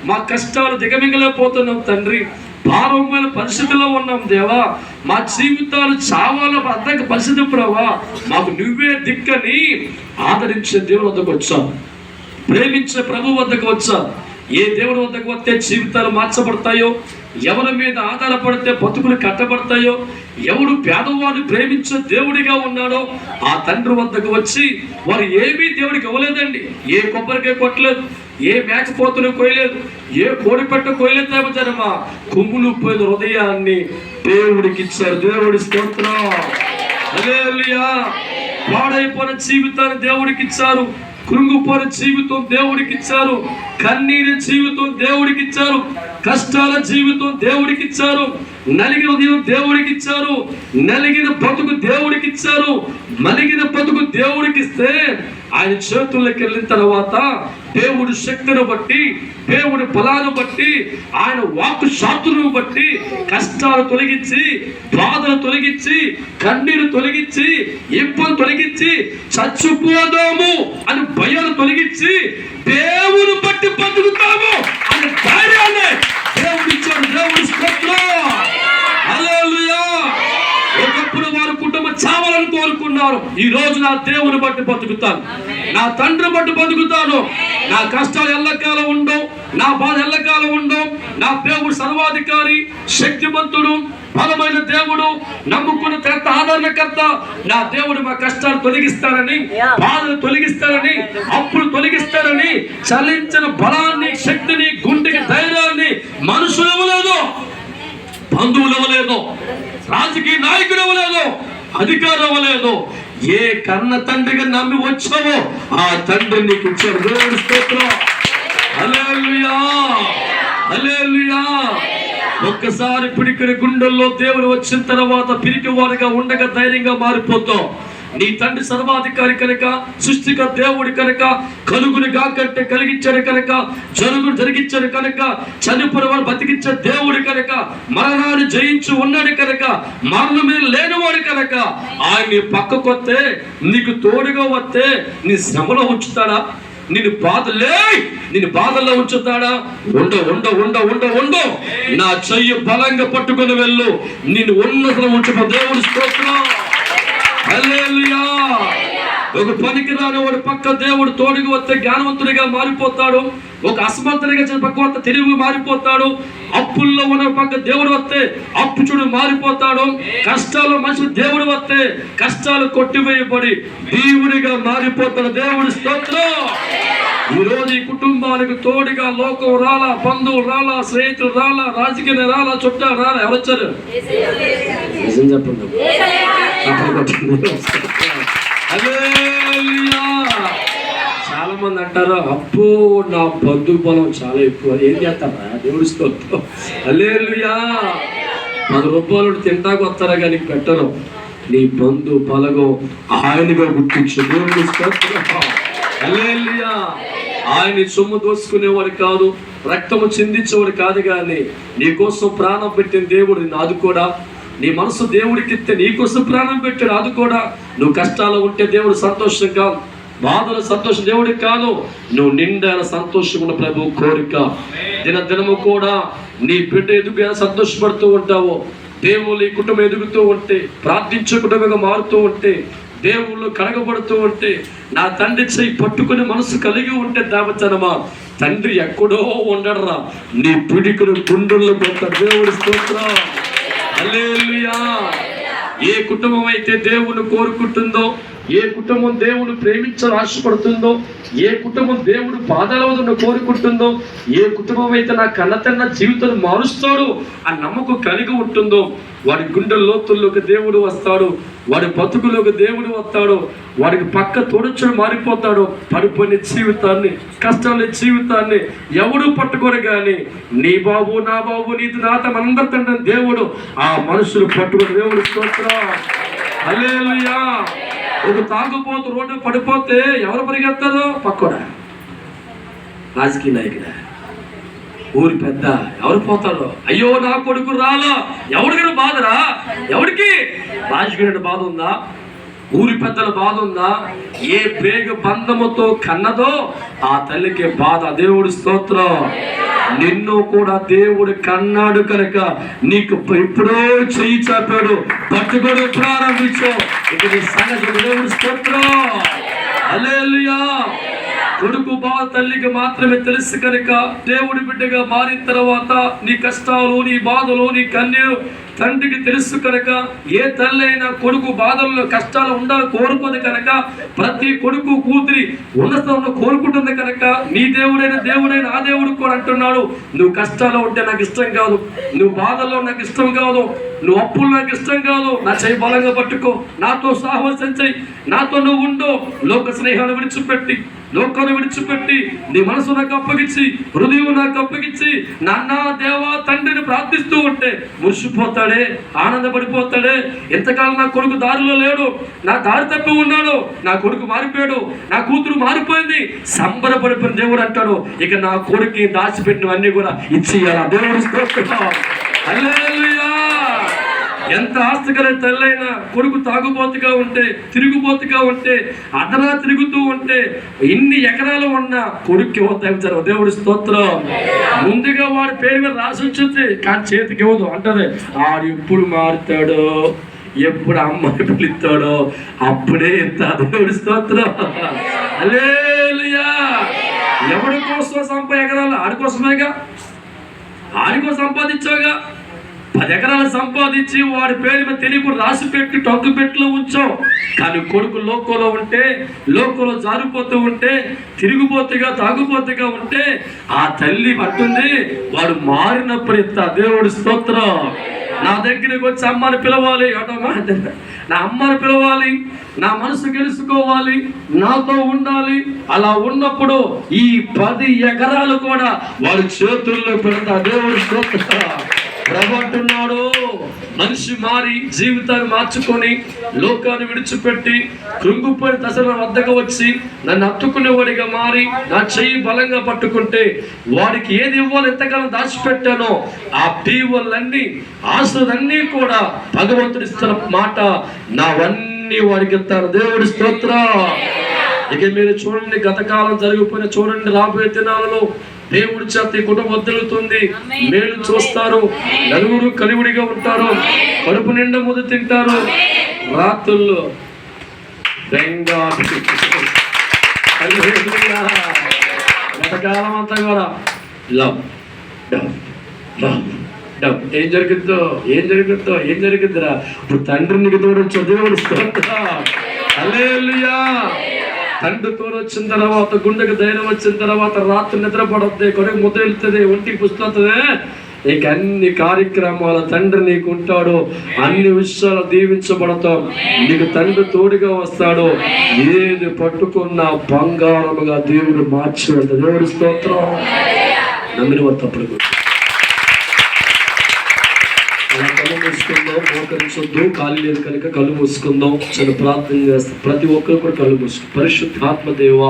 మా కష్టాలు దిగమింగలేకపోతున్నాం తండ్రి. భారమైన పరిస్థితిలో ఉన్నాం దేవా. మా జీవితాలు చావాల అద్దక పరిస్థితి ప్రభా. మాకు నువ్వే దిక్కని ఆదరించే దేవుని వద్దకు వచ్చా, ప్రేమించే ప్రభు వద్దకు వచ్చా. ఏ దేవుని వద్దకు వస్తే జీవితాలు మార్చబడతాయో, ఎవరి మీద ఆధారపడితే బతుకులు కట్టబడతాయో, ఎవడు పేదవాడు ప్రేమించే దేవుడిగా ఉన్నాడో ఆ తండ్రి వద్దకు వచ్చి, వారు ఏమీ దేవుడికి ఇవ్వలేదండి. ఏ కొబ్బరికాయ కొట్టలేదు, ఏ మేకపోతును కోయలేదు, ఏ కోడిపెట్ట కోయలేదు. దేవజనమా కొమ్ములు పోయిన హృదయాన్ని దేవుడికి ఇచ్చారు. దేవుడి స్తోత్రం. హల్లెలూయా. పాడైపోయిన జీవితాన్ని దేవుడికి ఇచ్చారు, కృంగిపోయిన జీవితం దేవుడికి ఇచ్చారు, కన్నీరు జీవితం దేవుడికి ఇచ్చారు, కష్టాల జీవితం దేవుడికి ఇచ్చారు, నలిగిన జీవితం దేవుడికి ఇచ్చారు, నలిగిన బతుకు దేవుడికి ఇచ్చారు. మలిగిన బతుకు దేవుడికి ఇస్తే ఆయన చేతుల్లోకి వెళ్ళిన తర్వాత దేవుడి శక్తిని బట్టి, దేవుడి బలాన్ని బట్టి, ఆయన వాక్కు శాంతులను బట్టి కష్టాలు తొలగించి, బాధలు తొలగించి, కన్నీరు తొలగించి, ఇబ్బంది తొలగించి, చచ్చిపోదాము అని భయాలు తొలగించి దేవుని బట్టి బతుకుతాము అనే ధైర్యాన్ని దేవుడు ఇచ్చాడు. దేవుడి స్తోత్రం. హల్లెలూయా. ఒకప్పుడు వారి కుటుంబం చావాలని కోరుకున్నారు. ఈ రోజు నా దేవుని బట్టి బతుకుతాను, నా తండ్రి బట్టి బతుకుతాను. నా కష్టాలు ఎల్లకాలం ఉండవు, నా బాధ ఎల్లకాలం ఉండవు. నా దేవుడు సర్వాధికారి, శక్తిమంతుడు, బలమైన దేవుడు, నమ్ముకున్న కర్త, ఆదరణకర్త. నా దేవుడు మా కష్టాలు తొలగిస్తారని, బాధలు తొలగిస్తారని, అప్పులు తొలగిస్తారని చలించిన బలాన్ని, శక్తిని, గుండెకి ధైర్యాన్ని మనుషులు ఇవ్వలేదు, బంధువులు ఇవ్వలేదు, రాజకీయ నాయకుడు ఇవ్వలేదు, అధికారం ఇవ్వలేదు. ఏ కన్న తండ్రిగా నమ్మి వచ్చావో ఆ తండ్రి నీకు ఇచ్చాడు. దేవుడి స్తోత్రం. హల్లెలూయా. హల్లెలూయా. ఒక్కసారి పిడికిన గుండెల్లో దేవుడు వచ్చిన తర్వాత పిరికి వారిగా ఉండగా ధైర్యంగా మారిపోతాం. నీ తండ్రి సర్వాధికారి కనుక, సృష్టిక దేవుడి కనుక, కలుగుని కాకంటే కలిగించాడు కనుక, జరుగును జరిగించాడు కనుక, చనిపోయిన వాడు బతికించే దేవుడి కనుక, మరణాన్ని జయించి ఉన్నాడు కనుక, మరణం మీద లేనివాడు కనుక, ఆయన నీ పక్కకు వస్తే, నీకు తోడుగా వస్తే నీ శ్రమలో ఉంచుతాడా? నిన్ను బాధల్లో ఉంచుతాడా? ఉండు నా చెయ్యి బలంగా పట్టుకొని వెళ్ళు, నిన్ను ఉన్నతలో ఉంచుకో. దేవుడి స్తోత్రం. హల్లెలూయా. ఒక పనికిరాని వాడి పక్క దేవుడు తోడుగా వస్తే జ్ఞానవంతుడిగా మారిపోతాడు. ఒక అసమర్థుడిగా పక్క వస్తే తెలివి మారిపోతాడు. అప్పుల్లో ఉన్న పక్క దేవుడు వస్తే అప్పుచుడు మారిపోతాడు. కష్టాలు మనిషి దేవుడు వస్తే కష్టాలు కొట్టివేయబడి దేవుడిగా మారిపోతాడు. దేవుడి స్తోత్రం. ఈరోజు ఈ కుటుంబానికి తోడుగా లోకం రాలా, బంధువులు రాలా, స్నేహితులు రాలా, రాజకీయ రాలా, చుట్టా రాలా. ఎవరొచ్చారు? నిజం చెప్పండి. చాలా మంది అంటారు, అబ్బో నా బంధు బలం చాలా ఎక్కువ. ఏం చేస్తారా? దేవుడి స్తోత్రం. హల్లెలూయా. 10 రూపాయలు తింటాకు వస్తారా కానీ పెట్టరు. నీ బంధు బలగం ఆయనగా గుర్తించు. దేవుడి స్తోత్రం. హల్లెలూయా. ఆయన సొమ్ము దోసుకునేవాడు కాదు, రక్తము చిందించేవాడు కాదు, కానీ నీకోసం ప్రాణం పెట్టిన దేవుడు నిన్ను ఆదుకోడా? నీ మనసు దేవుడికి ఇస్తే నీకోసం ప్రాణం పెట్టాడు, ఆదుకోడా? నువ్వు కష్టాలు ఉంటే దేవుడు సంతోషం కాదు, బాధల సంతోషం దేవుడికి కాదు. నువ్వు నిండైన సంతోషం ఉన్న ప్రభు కోరిక. దినదినము కూడా నీ బిడ్డ ఎదుగు సంతోషపడుతూ ఉంటావు. దేవుళ్ళు ఈ కుటుంబం ఎదుగుతూ ఉంటే, ప్రార్థించే కుటుంబంగా మారుతూ ఉంటే, దేవుళ్ళు కడగబడుతూ ఉంటే, నా తండ్రి చెయ్యి పట్టుకుని మనసు కలిగి ఉంటే దావచనమా, తండ్రి ఎక్కడో ఉండడరా, నీ పిడికుడు గుండెల్లో పోతాడు. దేవుడి స్తోత్రం. హల్లెలూయా. ఏ కుటుంబం అయితే దేవుని కోరుకుంటుందో, ఏ కుటుంబం దేవుడు ప్రేమించాలని ఆశపడుతుందో, ఏ కుటుంబం దేవుడు పాదాలవదను కోరుకుంటుందో, ఏ కుటుంబం అయితే నా కన్నతన్న జీవితాన్ని మారుస్తాడు ఆ నమ్మకం కలిగి ఉంటుందో, వాడి గుండె లోతుల్లోకి దేవుడు వస్తాడు, వాడి బతుకులోకి దేవుడు వస్తాడు, వాడికి పక్క తోడుచుడు మారిపోతాడు. పడిపోయిన జీవితాన్ని, కష్టాల జీవితాన్ని ఎవడు పట్టుకోరు, కానీ నీ బాబు నా బాబు నీది నాత మనందరి తండ్రి దేవుడు ఆ మనుషులు పట్టుకుని. దేవుడు స్తోత్రం. హల్లెలూయా. ఒక తాగుపోతూ రోడ్డు పడిపోతే ఎవరు పరిగెత్తారు? పక్కడా రాజకీయ నాయకుడా, ఊరి పెద్ద, ఎవరు పోతారో? అయ్యో నా కొడుకు రాలా. ఎవడికి బాధరా? ఎవడికి? రాజకీయ బాధ ఉందా? ఊరి పెద్దల బాధ ఉందా? ఏ పేగ బంధముతో కన్నదో ఆ తల్లికి బాధ. దేవుడి స్తోత్రం. నిన్ను కూడా దేవుడు కన్నాడు కనుక నీకు ఎప్పుడో చెయ్యి చాపాడు, పట్టుకొని ప్రారంభించావు. ఇక నీ సంగతి. దేవుడి స్తోత్రం. హల్లెలూయా. కొడుకు బావ తల్లికి మాత్రమే తెలుసు కనుక దేవుడి బిడ్డగా మారిన తర్వాత నీ కష్టాలు, నీ బాధలు, నీ కన్నీరు తండ్రికి తెలుసు కనుక, ఏ తల్లి అయినా కొడుకు బాధల్లో కష్టాలు ఉండాలని కోరుకుంది కనుక, ప్రతి కొడుకు కూతురి ఉన్నతంలో కోరుకుంటుంది కనుక, నీ దేవుడైన ఆ దేవుడు కూడా అంటున్నాడు, నువ్వు కష్టాల్లో ఉంటే నాకు ఇష్టం కాదు, నువ్వు బాధల్లో నాకు ఇష్టం కాదు, నువ్వు అప్పులు నాకు ఇష్టం కాదు, నా చేయి బలంగా పట్టుకో, నాతో సాహసం చెయ్యి, నాతో నువ్వు ఉండు. లోక స్నేహాన్ని విడిచిపెట్టి, లోకాన్ని విడిచిపెట్టి నీ మనసు నాకు అప్పగించి, హృదయం నాకు అప్పగించి, నాన్న దేవా తండ్రిని ప్రార్థిస్తూ ఉంటే మురిసిపోతాడే, ఆనందపడిపోతాడే. ఎంతకాలం నా కొడుకు దారిలో లేడు, నా దారి తప్పి ఉన్నాడు, నా కొడుకు మారిపోయాడు, నా కూతురు మారిపోయింది, సంబరపడిపోయిన దేవుడు అంటాడు, ఇక నా కొడుకు దాచిపెట్టినవన్నీ కూడా ఇచ్చేయాలి. దేవుడు స్తోత్రం. హల్లెలూయా. ఎంత ఆస్తికర తల్లైనా కొడుకు తాగుబోతుగా ఉంటే, తిరుగుబోతుగా ఉంటే, అదనా తిరుగుతూ ఉంటే, ఇన్ని ఎకరాలు ఉన్నా కొడుక్కి ఇవ్వదు. దేవుడి స్తోత్రం. ముందుగా వాడి పేరు మీద రాసి వచ్చింది, కానీ చేతికి ఇవ్వదు. అంటది ఆడు ఎప్పుడు మారుతాడో, ఎప్పుడు అమ్మాయి పిలుస్తాడో అప్పుడే ఇస్తా. దేవుడి స్తోత్రం. హల్లెలూయా. ఎవడి కోసం ఎకరాలు? ఆడి కోసమేగా, ఆడి కోసం సంపాదించావుగా. 10 ఎకరాలు సంపాదించి వాడి పేరు మీద తెలియకుండా రాసి పెట్టి టొక్కు పెట్టిలో ఉంచాం. కానీ కొడుకు లోకంలో ఉంటే, లోకంలో జారిపోతూ ఉంటే, తిరిగిపోతుగా తాగుపోతుగా ఉంటే, ఆ తల్లి పట్టుంది వాడు మారినప్పుడు ఇస్తా. దేవుడి స్తోత్రం. నా దగ్గరికి వచ్చి అమ్మని పిలవాలి, నా అమ్మని పిలవాలి, నా మనసు గెలుచుకోవాలి, నాతో ఉండాలి. అలా ఉన్నప్పుడు ఈ 10 ఎకరాలు కూడా వాడి చేతుల్లో పెడతా. దేవుడి స్తోత్రం. ప్రభు అంటున్నాడు, మనిషి మారి జీవితాన్ని మార్చుకొని లోకాన్ని విడిచిపెట్టి కృంగిపోయిన దశల వద్దకు వచ్చి నన్ను హత్తుకునేవాడిగా మారి నా చెయ్యి బలంగా పట్టుకుంటే, వాడికి ఏది ఇవ్వాలి ఎంతకాలం దాచిపెట్టానో ఆ దీవులన్నీ, ఆశలన్నీ కూడా భగవంతుడు ఇస్తున్న మాట, నావన్నీ వాడికి ఇస్తాను. దేవుడి స్తోత్రం. ఇక మీరు చూడండి, గతకాలం జరిగిపోయిన చూడండి, రాబోయే దినాలలో దేవుడి చేత ఈ కుటుంబం వదులుతుంది, మేలు చూస్తారు, నలుగురు కలివిడిగా ఉంటారు, కడుపు నిండా ముద్ద తింటారు, రాత్రుల్లో గతకాలం అంతా కూడా లవ్ డవ్ లవ్ డవ్. ఏం జరుగుద్దిరా ఇప్పుడు తండ్రి నీకు తోడొచ్చు, దేవుడు హల్లెలూయా. తండ్రి తోడు వచ్చిన తర్వాత గుండెకి ధైర్యం వచ్చిన తర్వాత రాత్రి నిద్రపడద్ది, కొడుకు ముద్ద వెళ్తుంది, ఒంటికి పుస్తకమే, ఇక అన్ని కార్యక్రమాల తండ్రి నీకు ఉంటాడు, అన్ని విషయాలు దీవించబడతాం, నీకు తండ్రి తోడుగా వస్తాడు, ఏది పట్టుకున్నా బంగారముగా దేవుడు మార్చి వెళ్తాడు. దేవుడి స్తోత్రం. నమ్మిన వారు తప్పుడు కళ్ళు మూసుకుందాం, మోకరించొద్దు, ఖాళీ లేదు కనుక కళ్ళు మూసుకుందాం, చిన్న ప్రార్థన చేస్తాం. ప్రతి ఒక్కరు కూడా కళ్ళు మూసుకు. పరిశుద్ధాత్మ దేవా,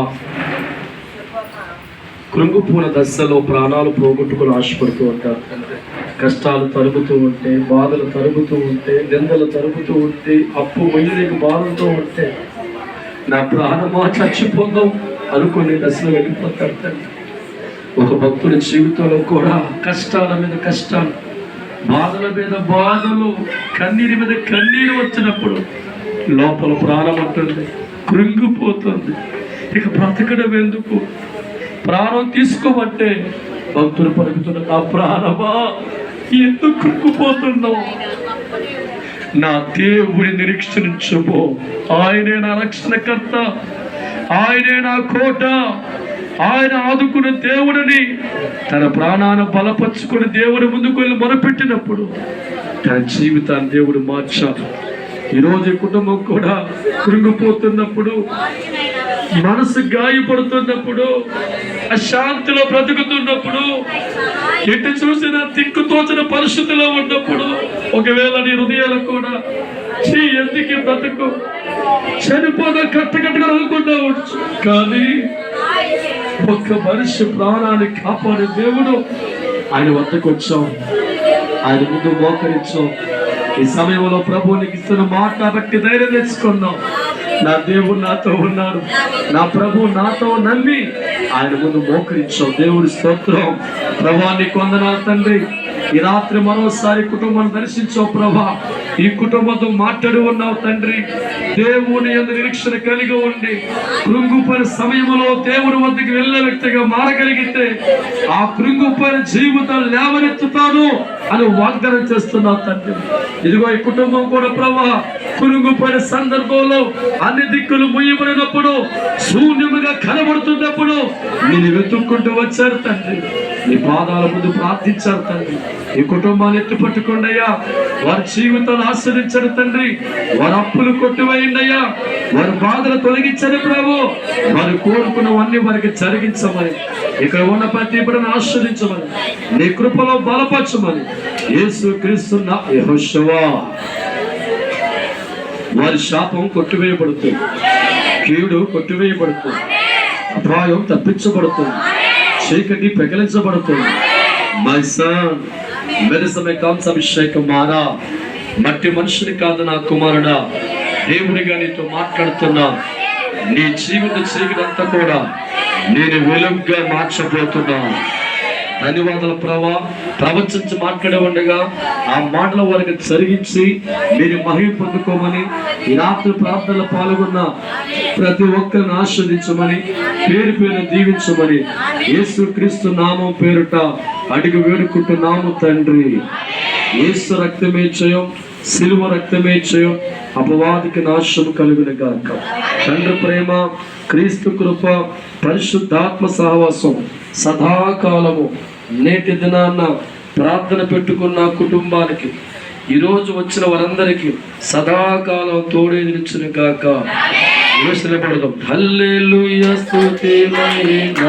కృంగిపోయిన దశలో ప్రాణాలు పోగొట్టుకుని ఆశపడుతూ ఉంటారు. కష్టాలు తరుగుతూ ఉంటే, బాధలు తరుగుతూ ఉంటే, నిందలు తరుగుతూ ఉంటే, అప్పు మొయ్యలేక బాధలతో ఉంటే, నా ప్రాణమా చచ్చిపోదాం అనుకునే దశలో వెళ్ళిపోతారు తండ్రి. ఒక భక్తుడి జీవితంలో కూడా కష్టాల మీద కష్టాలు, బాధల మీద బాధలు, కన్నీరి మీద కన్నీరు వచ్చినప్పుడు లోపల ప్రాణం ఉంటుంది, కృంగిపోతుంది. ఇక బ్రతకడం ఎందుకు, ప్రాణం తీసుకోమంటే భక్తులు పలుకుతున్న, నా ప్రాణమా ఎందుకు కృంగిపోతున్నావు, నా దేవుడి నిరీక్షించుకో, ఆయనే నా రక్షణకర్త, ఆయనే నా కోట, ఆయన ఆదుకున్న దేవుడిని తన ప్రాణాన్ని బలపరుచుకుని దేవుడి ముందుకు వెళ్ళి మొరపెట్టినప్పుడు తన జీవితాన్ని దేవుడు మార్చాడు. ఈరోజు కుటుంబం కూడా కృంగిపోతున్నప్పుడు, మనసు గాయపడుతున్నప్పుడు, అశాంతిలో బ్రతుకుతున్నప్పుడు, ఎటు చూసిన దిక్కుతోచిన పరిస్థితిలో ఉన్నప్పుడు, ఒకవేళ నీ హృదయాలు కూడా ఎందుకు బ్రతుకు చనిపోదా కట్టకట్టుగా అనుకుంటా వచ్చు, కానీ ఒక్క మనిషి ప్రాణాన్ని కాపాడే దేవుడు ఆయన వద్దకు వచ్చాం, ఆయన ముందు మోకరించాం. ఈ సమయంలో ప్రభు నీకు ఇస్తున్న మాట బట్టి ధైర్యం తెచ్చుకున్నాం. నా దేవుడు నాతో ఉన్నాడు, నా ప్రభు నాతో నమ్మి ఆయన ముందు మోకరించాం. దేవుడి స్తోత్రం. ప్రభా నీకు వందనాలు తండ్రి. ఈ రాత్రి మరోసారి కుటుంబాన్ని దర్శించావు ప్రభా, ఈ కుటుంబంతో మాట్లాడి ఉన్నావు తండ్రి. దేవుని యందు నిరీక్షణ కలిగి ఉండి కృంగిపోయిన సమయంలో దేవుడి వద్దకు వెళ్ళే వ్యక్తిగా మారగలిగితే ఆ కృంగిపోయిన జీవితాలు లేవనెత్తుతాను అని వాగ్దానం చేస్తున్నావు తండ్రి. ఇదిగో ఈ కుటుంబం కూడా ప్రభా కృంగిపోయిన సందర్భంలో అన్ని దిక్కులు ముయ్యబడినప్పుడు, శూన్యముగా కనబడుతున్నప్పుడు నేను వెతుక్కుంటూ వచ్చారు తండ్రి. నీ పాదాల ముందు ప్రార్థించారు తండ్రి. ఈ కుటుంబాన్ని ఎత్తి పట్టుకోండి అయ్యా, వారి జీవితాలు ఆస్వాదించరు తండ్రి, వారి అప్పులు కొట్టివేయండి అయ్యా, వారి బాధలు తొలగించని ప్రభు, వారు కోరుకున్నవన్నీ వారికి జరిగించమని, ఇక్కడ ఉన్న ప్రతి బిడ్డను ఆస్వాదించమని, నీ కృపలో బలపరచమని యేసు క్రీస్తు యెహోషువా. వారి శాపం కొట్టివేయబడుతుంది, కీడు కొట్టివేయబడుతుంది, అపాయం తప్పించబడుతుంది, చీకటి పెకలించబడుతుంది. మై సన్ मेरे समय कौन सा विषय मारा మట్టి మనుషుని కాదు నా కుమారుడా, దేవుడిగా నీతో మాట్లాడుతున్నా. నీ జీవిత చీకటంతా కూడా నేను వెలుగుగా మార్చబోతున్నా. ధన్యవాదాలు ప్రభా. ప్రవచించి మాట్లాడే ఉండగా ఆ మాటల వారికి జరిగించి మీరు మహిమ పొందుకోమని, ఈ రాత్రి ప్రార్థనలో పాల్గొన్న ప్రతి ఒక్కరిని ఆస్వాదించమని, పేరు పేరు దీవించమని యేసు క్రీస్తు నామం పేరుట అడిగి వేడుకుంటున్నాము తండ్రి. యేసు రక్తమే జయం, సిలువ రక్తమే జయం, అపవాదికి నాశనం కలుగును గాక. తండ్రి ప్రేమ, క్రీస్తు కృప, పరిశుద్ధాత్మ సహవాసం సదాకాలము నేటి దినాన్న ప్రార్థన పెట్టుకున్న కుటుంబానికి, ఈరోజు వచ్చిన వారందరికీ సదాకాలం తోడే నిలుచును గాక. నిలబడదాం. హల్లెలూయా స్తుతి మహిమ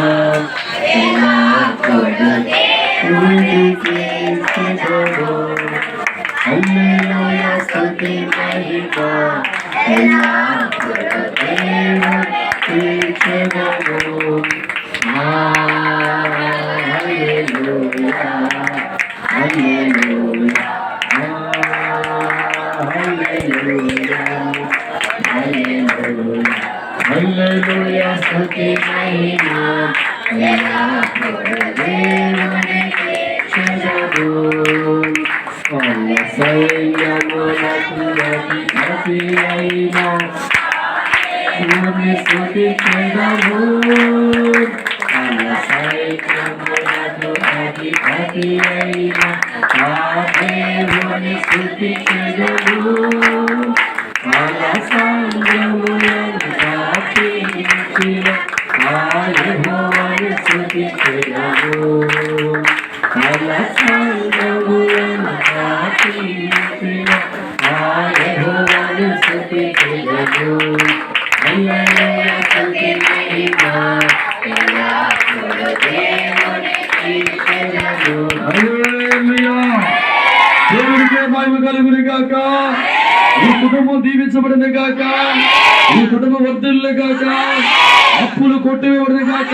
హల్లెలూయా స్తుతి మహిమ హల్లెలూయా
హల్లెలూయా స్తుతి మహిమ ఎల్లప్పుడూ దేవునికి చెందును. వాళ్ళ సైన్యములకు అధిపతి అయిన దేవుని స్తుతించెదము. వాళ్ళ సైన్యములకు అధిపతి అయిన ఆ దేవుని స్తుతించెదము. వాళ్ళ సైన్యములను దాటించిన ఆ యెహోవాను స్తుతించెదము. వాళ్ళ సైన్యములను దాటించిన ఆ యెహోవాను స్తుతించెదము. హల్లెలూయా స్తుతి మహిమ ఎల్లప్పుడూ దేవునికి చెందును.
హల్లెలూయా. దేవునికే మహిమ కలుగును గాక. ఈ కుటుంబం దీవించబడిన గాక. ఈ కుటుంబం వర్ధిల్లును గాక. అప్పులు కొట్టివేయబడిన గాక.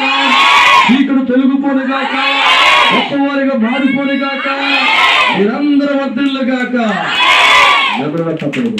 చీకటి తొలగిపోను గాక. గొప్పవారిగా మారిపోను గాక. మీరందరూ వర్ధిల్లును గాక. ఎవరు తప్పదు.